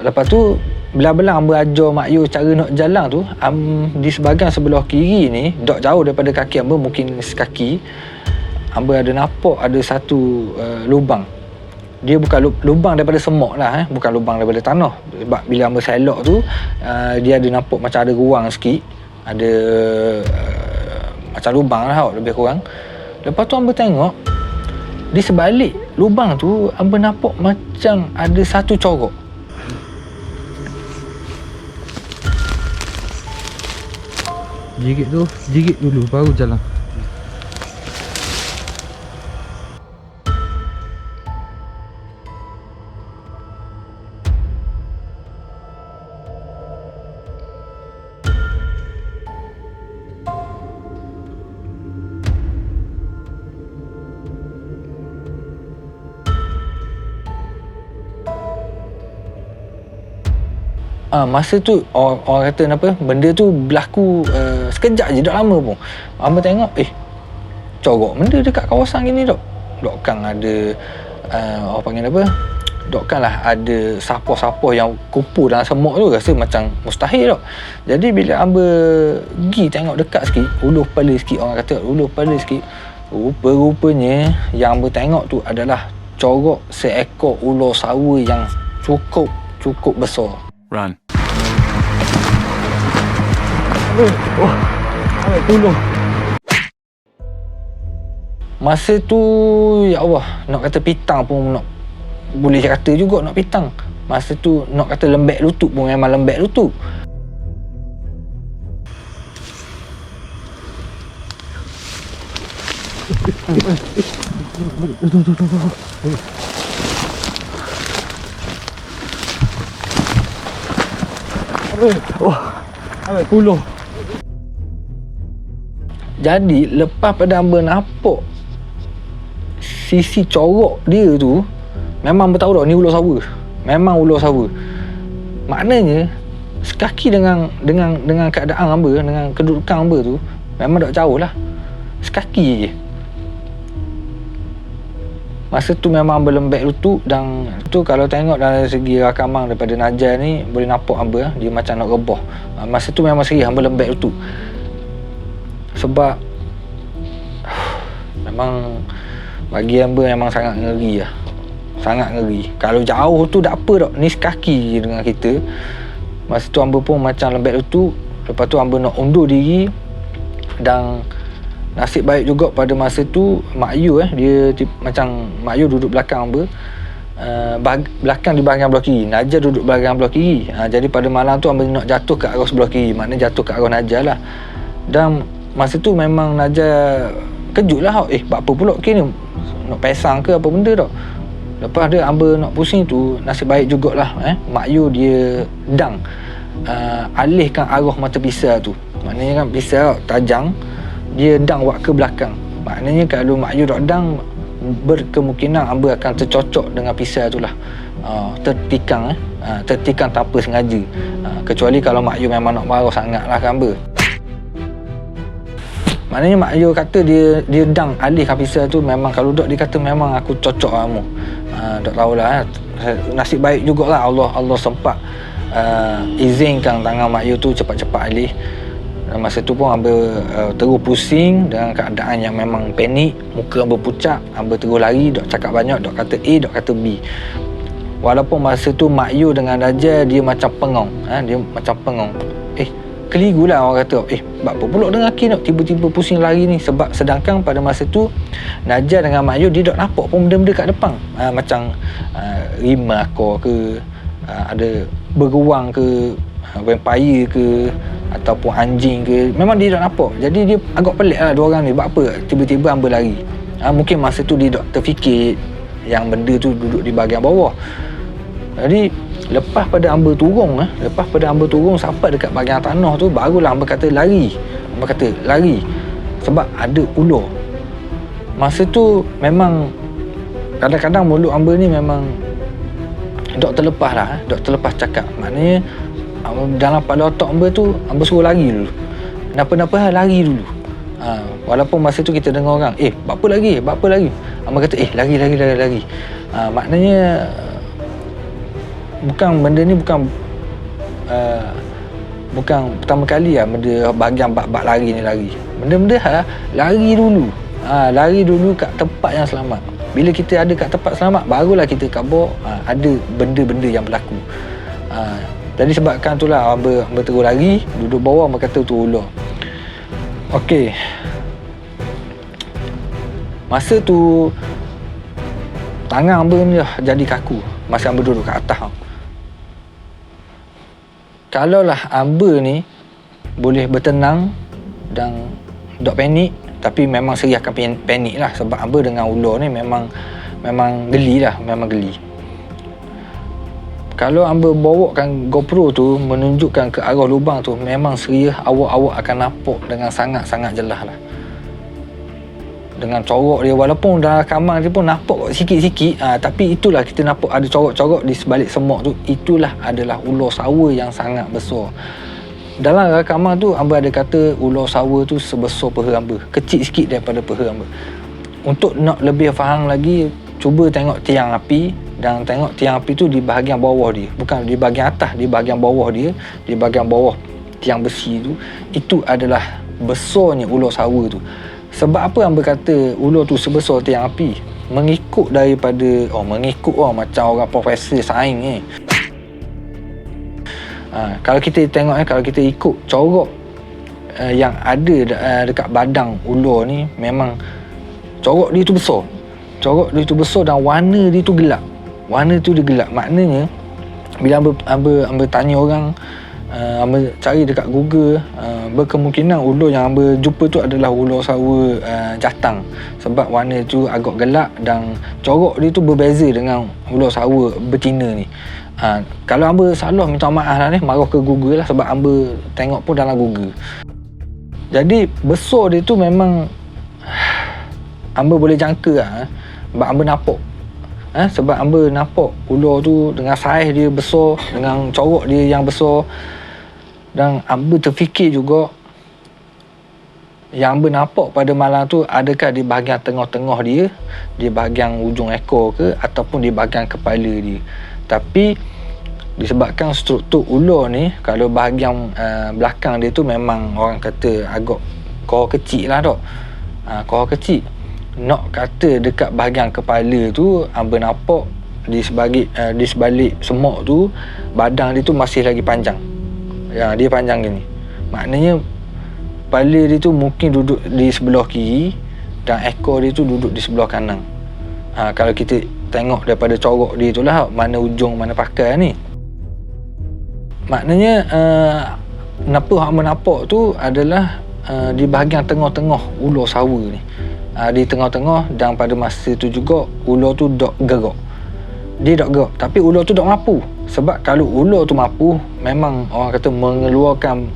Lepas tu belah-belah hamba ajar Mak Yu cara nak jalan tu, di sebahagian sebelah kiri ni, dok jauh daripada kaki hamba, mungkin sekaki, hamba ada nampak ada satu lubang. Dia bukan lubang daripada semak lah, bukan lubang daripada tanah. Sebab bila hamba selok tu, dia ada nampak macam ada ruang sikit, ada macam lubang lah lebih kurang. Lepas tu hamba tengok di sebalik lubang tu, hamba nampak macam ada satu corok. Jigit dulu baru jalan. Masa tu orang kata apa, benda tu berlaku sekejap je, tak lama pun. Hamba tengok, corok benda dekat kawasan gini dok. Dokkan ada orang panggil apa? Dokkan lah ada sapah-sapah yang kumpul dalam semak tu, rasa macam mustahil dok. Jadi bila hamba pergi tengok dekat sikit, uluh kepala sikit, orang kata uluh kepala sikit, rupa-rupanya yang hamba tengok tu adalah corok seekor ular sawa yang cukup besar. Run. Tolong. Masa tu, ya Allah, nak kata pitang pun boleh kata juga nak pitang. Masa tu nak kata lembek lutut pun memang lembek lutut. Tolong. Jadi lepas pada hamba nampak sisi corok dia tu, memang bertahu dah ni ular sawa. Memang ular sawa. Maknanya sekaki dengan keadaan hamba, dengan kedudukan hamba tu, memang tak jauh lah. Sekaki je. Masa tu memang hamba lembek lutut, dan tu kalau tengok dari segi rakaman daripada Najjar ni, boleh nampak hamba dia macam nak rebah. Masa tu memang serius hamba lembek lutut. Sebab memang bagi hamba memang sangat ngeri lah. Sangat ngeri. Kalau jauh tu tak apa tak, ni sekaki je dengan kita. Masa tu hamba pun macam lembek lutut. Lepas tu hamba nak undur diri, dan nasib baik juga pada masa tu Mak Yu dia macam Mak Yu duduk belakang hamba, belakang di bahagian belah kiri, Najjar duduk belakang belah kiri. Jadi pada malam tu hamba nak jatuh ke arah sebelah kiri, maknanya jatuh ke arah Najjar lah. Dan masa tu memang Najjar kejut lah, buat apa pula ni, nak pesang ke apa benda tak. Lepas dia hamba nak pusing tu, nasib baik jugalah Mak Yu dia dang alihkan arah mata pisau tu. Maknanya kan pisau tajam, dia dang buat ke belakang. Maknanya kalau Mak Yu tak dang, berkemungkinan hamba akan tercocok dengan pisau tu lah. Tertikang tanpa sengaja. Kecuali kalau Mak Yu memang nak marah sangat lah ke hamba. Maknanya Mak Yu kata dia dang alihkan pisau tu, memang kalau dok dia kata memang aku cocok kamu. Tak tahulah. Nasib baik jugalah Allah sempat izinkan tangan Mak Yu tu cepat-cepat alih. Dan masa tu pun hamba terus pusing dengan keadaan yang memang panik, muka hamba pucat, hamba terus lari, dok cakap banyak, dok kata A, dok kata B. Walaupun masa tu Mak Yu dengan Najjar dia macam pengong, dia macam pengong. Keliru lah orang kata, buat apa pula dengan Aki nak tiba-tiba pusing lari ni. Sebab sedangkan pada masa tu Najjar dengan Mak Yu dia tak nampak pun benda-benda kat depan, macam rimah ke, ada beruang ke, vampire ke, ataupun anjing ke, memang dia tak nampak. Jadi dia agak pelik lah dua orang ni, buat apa tiba-tiba hamba lari. Mungkin masa tu dia tak terfikir yang benda tu duduk di bahagian bawah. Jadi lepas pada hamba turun sampai dekat bahagian tanah tu, barulah hamba kata lari. Sebab ada ular. Masa tu memang kadang-kadang mulut hamba ni memang dok terlepas lah, dok terlepas cakap. Maknanya dalam pada otak hamba tu, hamba suruh lari dulu. Kenapa-napa hal lari dulu. Walaupun masa tu kita dengar orang, berapa lagi? Hamba kata, lari. Maknanya bukan benda ni bukan pertama kali lah benda bahagian bab lari ni lari. Benda-benda lari dulu. Lari dulu kat tempat yang selamat. Bila kita ada kat tempat selamat, barulah kita khabar ada benda-benda yang berlaku. Jadi sebabkan itulah hamba terus lari, duduk bawah, hamba kata tu ular. Okey. Masa tu tangan hamba ni jadi kaku masa hamba duduk kat atas. Kalaulah hamba ni boleh bertenang dan dok panik, tapi memang serius akan panik lah, sebab hamba dengan ular ni memang geli lah, memang geli. Kalau hamba bawakan GoPro tu menunjukkan ke arah lubang tu, memang serius awak akan nampak dengan sangat-sangat jelas lah. Dengan corok dia, walaupun dalam rakaman dia pun nampak sikit-sikit, tapi itulah kita nampak ada corok-corok di sebalik semak tu. Itulah adalah ular sawa yang sangat besar. Dalam rakaman tu hamba ada kata ular sawa tu sebesar peha hamba, kecil sikit daripada peha hamba. Untuk nak lebih faham lagi, cuba tengok tiang api dan tengok tiang api tu di bahagian bawah dia, bukan di bahagian atas, di bahagian bawah dia, di bahagian bawah tiang besi tu. Itu adalah besarnya ular sawa tu. Sebab apa hamba kata ular tu sebesar tiang api? Mengikut daripada macam orang profesor sains ni. Kalau kita tengok kalau kita ikut corok yang ada dekat badan ular ni, memang corok dia tu besar. Corok dia tu besar dan warna dia tu gelap. Maknanya bila hamba tanya orang, hamba cari dekat Google, berkemungkinan ular yang hamba jumpa tu adalah ular sawa jatang, sebab warna tu agak gelap dan corok dia tu berbeza dengan ular sawa betina ni. Kalau hamba salah, minta maaf lah ni, marah ke Google lah, sebab hamba tengok pun dalam Google. Jadi besar dia tu memang hamba boleh jangka lah, sebab hamba nampak. Sebab hamba nampak ular tu dengan saiz dia besar, dengan corok dia yang besar. Dan hamba terfikir juga, yang hamba nampak pada malam tu adakah di bahagian tengah-tengah dia, di bahagian ujung ekor ke, ataupun di bahagian kepala dia. Tapi disebabkan struktur ular ni, kalau bahagian belakang dia tu memang orang kata agak kor kecil lah dok. Kor kecil. Nak kata dekat bahagian kepala tu, hamba nampak di sebalik semak tu, badan dia tu masih lagi panjang. Dia panjang gini. Maknanya kepala dia tu mungkin duduk di sebelah kiri dan ekor dia tu duduk di sebelah kanan. Kalau kita tengok daripada corok dia tu lah, mana ujung mana pakar ni. Maknanya kenapa hamba nampak tu adalah di bahagian tengah-tengah ular sawa ni. Di tengah-tengah, dan pada masa tu juga ular tu dok gerak. Dia dok gerak, tapi ular tu dok mapu. Sebab kalau ular tu mapu, memang orang kata mengeluarkan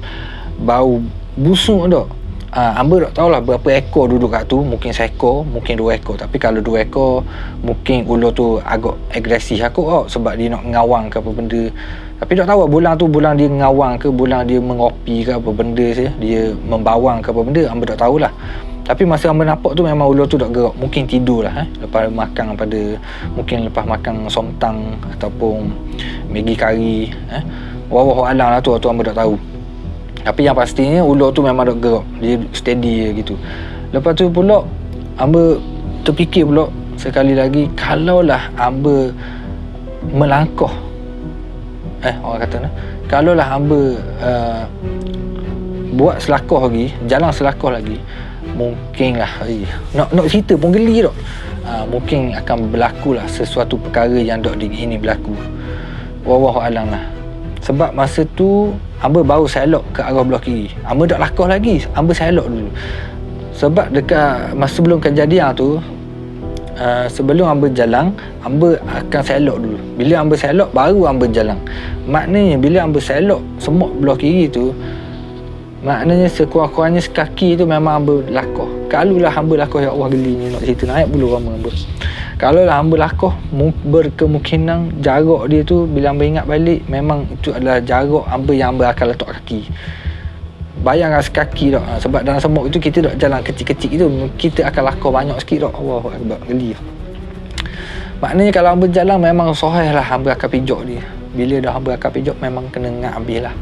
bau busuk dok. Hamba tak tahulah berapa ekor duduk kat tu, mungkin seekor, mungkin 2 ekor. Tapi kalau 2 ekor, mungkin ular tu agak agresif aku sebab dia nak ngawang ke apa benda. Tapi tak tahu bulang tu dia ngawang ke, bulang dia mengopi ke apa benda dia membawang ke apa benda, hamba tak tahulah. Tapi masa hamba nampak tu memang ular tu tak gerak. Mungkin tidur lah lepas makan mungkin lepas makan somtang ataupun Maggi kari. Wallahu alam lah tu hamba tak tahu. Tapi yang pastinya ular tu memang tak gerak. Dia steady je gitu. Lepas tu pula hamba terfikir pula sekali lagi, kalaulah hamba melangkah, orang kata kalaulah hamba buat selakah lagi, jalan selakah lagi, mungkinlah nak cerita pun geli tak. Mungkin akan berlaku lah sesuatu perkara yang tak diingini berlaku. Wallahu alam lah. Sebab masa tu hamba baru selok ke arah belah kiri. Hamba tak lakah lagi, hamba selok dulu. Sebab dekat masa sebelum kejadian tu, sebelum hamba jalan, hamba akan selok dulu. Bila hamba selok, baru hamba jalan. Maknanya bila hamba selok semak belah kiri tu, Maknanya sekurang-kurangnya sekaki tu memang hamba lakoh. Kalaulah hamba lakoh, ya Allah geli ni nak cerita naik bulu rama hamba. Kalaulah hamba lakoh, berkemungkinan jarak dia tu bila hamba ingat balik memang itu adalah jarak hamba yang hamba akan letak kaki. Bayangkan sekaki tak, sebab dalam semut itu kita tak jalan kecil-kecil itu, kita akan lakoh banyak sikit tak. Allahu Akbar, geli. Maknanya kalau hamba jalan memang sahih lah hamba akan pijak dia. Bila dah hamba akan pijak memang kena ingat habis lah.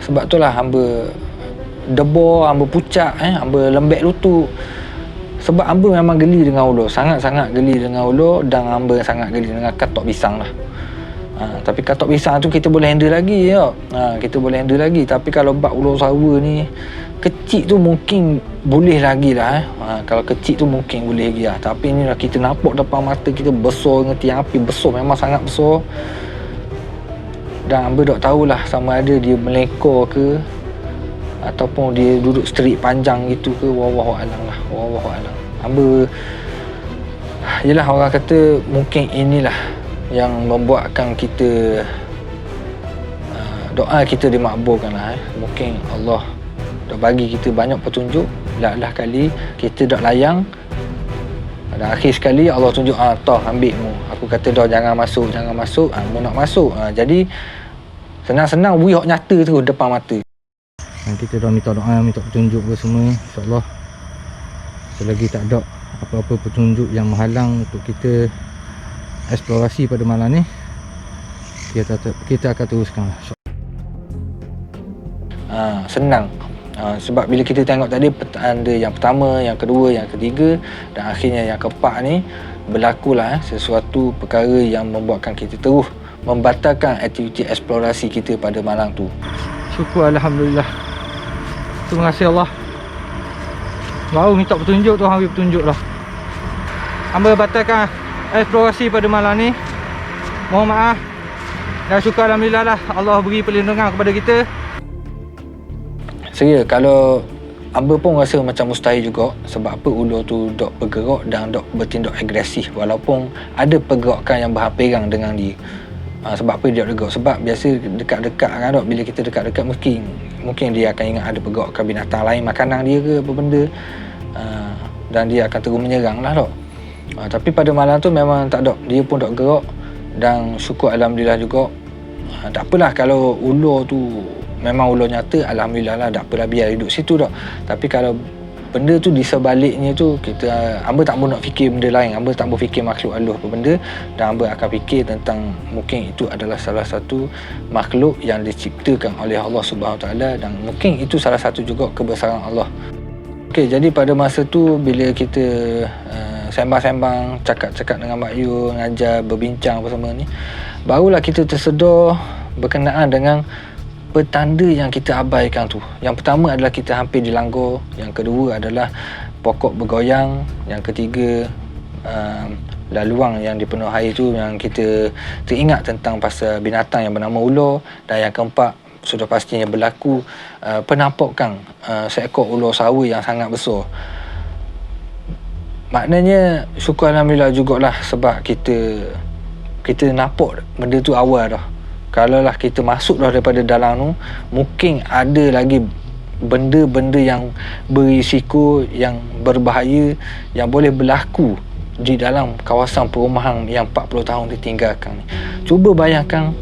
Sebab tu lah hamba debor, hamba pucat, hamba lembek lutut. Sebab hamba memang geli dengan ular, sangat-sangat geli dengan ular, dan hamba sangat geli dengan katok pisang lah. Tapi katok pisang tu kita boleh handle lagi ya. Kita boleh handle lagi. Tapi kalau bab ular sawa ni, kecil tu mungkin boleh lagi lah. Kalau kecil tu mungkin boleh lagi lah. Tapi ni lah kita nampak depan mata kita besar dengan tiang api, besar, memang sangat besar. Dan hamba tak tahulah sama ada dia melekor ke ataupun dia duduk straight panjang gitu ke, wallahu alam lah, wallahu alam. Hamba, yelah orang kata mungkin inilah yang membuatkan kita doa kita dimakbulkan lah. Mungkin Allah dah bagi kita banyak petunjuk, lah kali kita dak layang, dan akhir sekali Allah tunjuk, toh ambil mu. Aku kata dah jangan masuk, mu nak masuk. Jadi senang-senang wihak nyata terus depan mata. Dan kita dah minta doa, minta petunjuk ke semua, insyaAllah selagi tak ada apa-apa petunjuk yang menghalang untuk kita eksplorasi pada malam ni, kita akan teruskan lah. Senang. Sebab bila kita tengok tadi petanda yang pertama, yang kedua, yang ketiga dan akhirnya yang keempat ni, berlakulah sesuatu perkara yang membuatkan kita terus membatalkan aktiviti eksplorasi kita pada malam tu. Syukur, Alhamdulillah. Terima kasih Allah. Baru minta petunjuk tu, ambil petunjuk lah. Hamba batalkan eksplorasi pada malam ni. Mohon maaf. Dan syukur Alhamdulillah lah Allah beri perlindungan kepada kita. Seria, kalau hamba pun rasa macam mustahil juga. Sebab apa, ular tu dok bergerak dan dok bertindak agresif walaupun ada pergerakan yang berhampiran dengan dia. Sebab apa dia bergerak? Sebab biasa dekat-dekat kan dok, bila kita dekat-dekat mungkin dia akan ingat ada pergerakan binatang lain, makanan dia ke apa benda, dan dia akan terus menyerang lah dok. Tapi pada malam tu memang tak dok, dia pun dok gerak, dan syukur Alhamdulillah juga. Tak apalah kalau ular tu memang ular nyata, Alhamdulillah lah, tak apalah, biar duduk situ dok. Tapi kalau benda tu di sebaliknya tu, hamba tak mau nak fikir benda lain, hamba tak mau fikir makhluk halus apa benda, dan hamba akan fikir tentang mungkin itu adalah salah satu makhluk yang diciptakan oleh Allah Subhanahu Taala, dan mungkin itu salah satu juga kebesaran Allah. Okey, jadi pada masa tu bila kita sembang-sembang, cakap-cakap dengan Mak Yu, ngajar, berbincang bersama ni, barulah kita tersedar berkenaan dengan petanda yang kita abaikan tu. Yang pertama adalah kita hampir dilanggar, yang kedua adalah pokok bergoyang, yang ketiga laluang yang dipenuhi air tu yang kita teringat tentang pasal binatang yang bernama ular, dan yang keempat sudah pastinya berlaku penampakan seekor ular sawa yang sangat besar. Maknanya syukur Alhamdulillah jugalah sebab kita nampak benda tu awal dah. Kalaulah kita masuk dah daripada dalam tu, mungkin ada lagi benda-benda yang berisiko, yang berbahaya, yang boleh berlaku di dalam kawasan perumahan yang 40 tahun ditinggalkan ni. Cuba bayangkan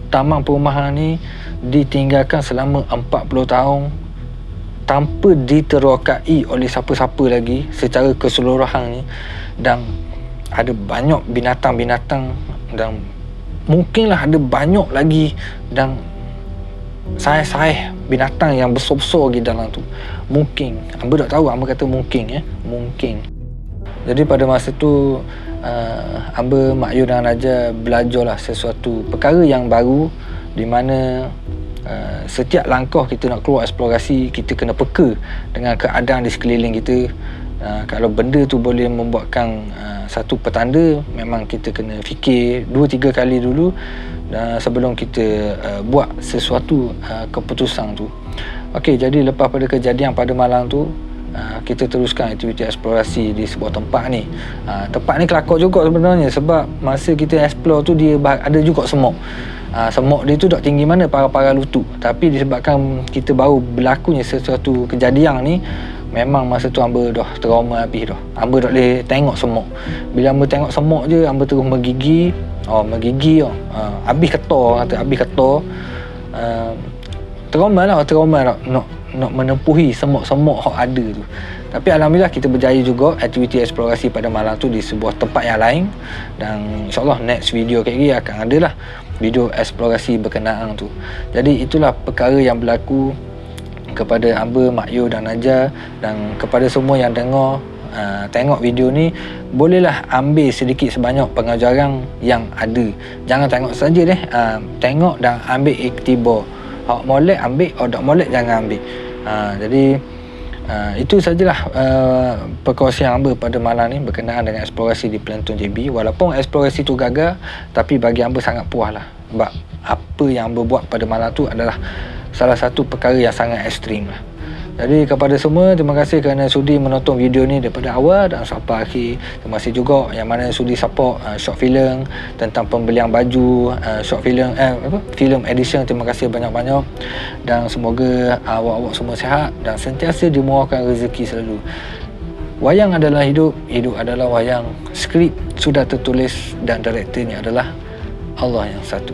taman perumahan ni ditinggalkan selama 40 tahun tanpa diterokai oleh siapa-siapa lagi secara keseluruhan ni, dan ada banyak binatang-binatang, dan mungkinlah ada banyak lagi dan saiz-saiz binatang yang besar-besar di dalam tu. Mungkin, hamba tak tahu, hamba kata mungkin mungkin. Jadi pada masa tu hamba, Mak Yu dan Raja belajarlah sesuatu perkara yang baru, di mana setiap langkah kita nak keluar eksplorasi, kita kena peka dengan keadaan di sekeliling kita. Kalau benda tu boleh membuatkan satu petanda, memang kita kena fikir 2-3 kali dulu sebelum kita buat sesuatu keputusan tu. Okey, jadi lepas pada kejadian pada malam tu, kita teruskan aktiviti eksplorasi di sebuah tempat ni. Tempat ni kelakar juga sebenarnya, sebab masa kita explore tu dia ada juga semut. semok dia tu dok tinggi mana, para-para lutut. Tapi disebabkan kita baru berlakunya sesuatu kejadian ni, memang masa tu hamba dah trauma habis dah. Hamba tak boleh tengok semok. Bila hamba tengok semok je, hamba terus menggigi. Habis ketar, orang kata habis ketar. Trauma nak menempuhi semok-semok yang ada tu. Tapi alhamdulillah kita berjaya juga aktiviti eksplorasi pada malam tu di sebuah tempat yang lain. Dan insyaAllah next video kat lagi akan ada lah video eksplorasi berkenaan tu. Jadi itulah perkara yang berlaku kepada hamba, Mak Yu dan Najah, dan kepada semua yang dengar, tengok video ni, bolehlah ambil sedikit sebanyak pengajaran yang ada. Jangan tengok saja deh, tengok dan ambil iktibar. Hak molek ambil, hak tak molek jangan ambil. Jadi itu sajalah perkongsian hamba pada malam ni berkenaan dengan eksplorasi di Pelanton JB. Walaupun eksplorasi tu gagal, tapi bagi hamba sangat puas lah, sebab apa yang hamba buat pada malam tu adalah salah satu perkara yang sangat ekstrim lah. Jadi kepada semua, terima kasih kerana sudi menonton video ni daripada awal dan sampai akhir. Terima kasih juga yang mana sudi support short film tentang pembelian baju, short film film edition. Terima kasih banyak-banyak, dan semoga awak-awak semua sihat dan sentiasa dimurahkan rezeki selalu. Wayang adalah hidup, hidup adalah wayang. Skrip sudah tertulis dan direkturnya adalah Allah yang satu.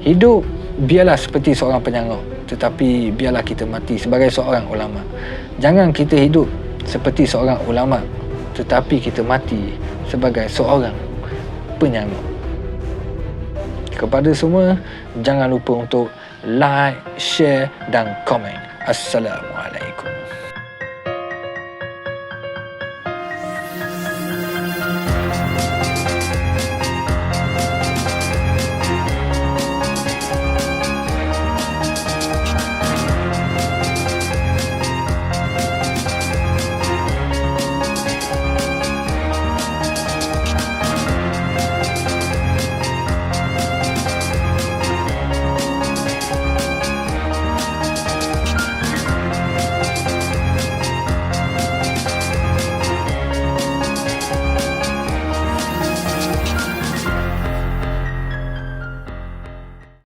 Hidup biarlah seperti seorang penyangga, tetapi biarlah kita mati sebagai seorang ulama. Jangan kita hidup seperti seorang ulama, tetapi kita mati sebagai seorang penyangga. Kepada semua, jangan lupa untuk like, share dan komen. Assalamualaikum.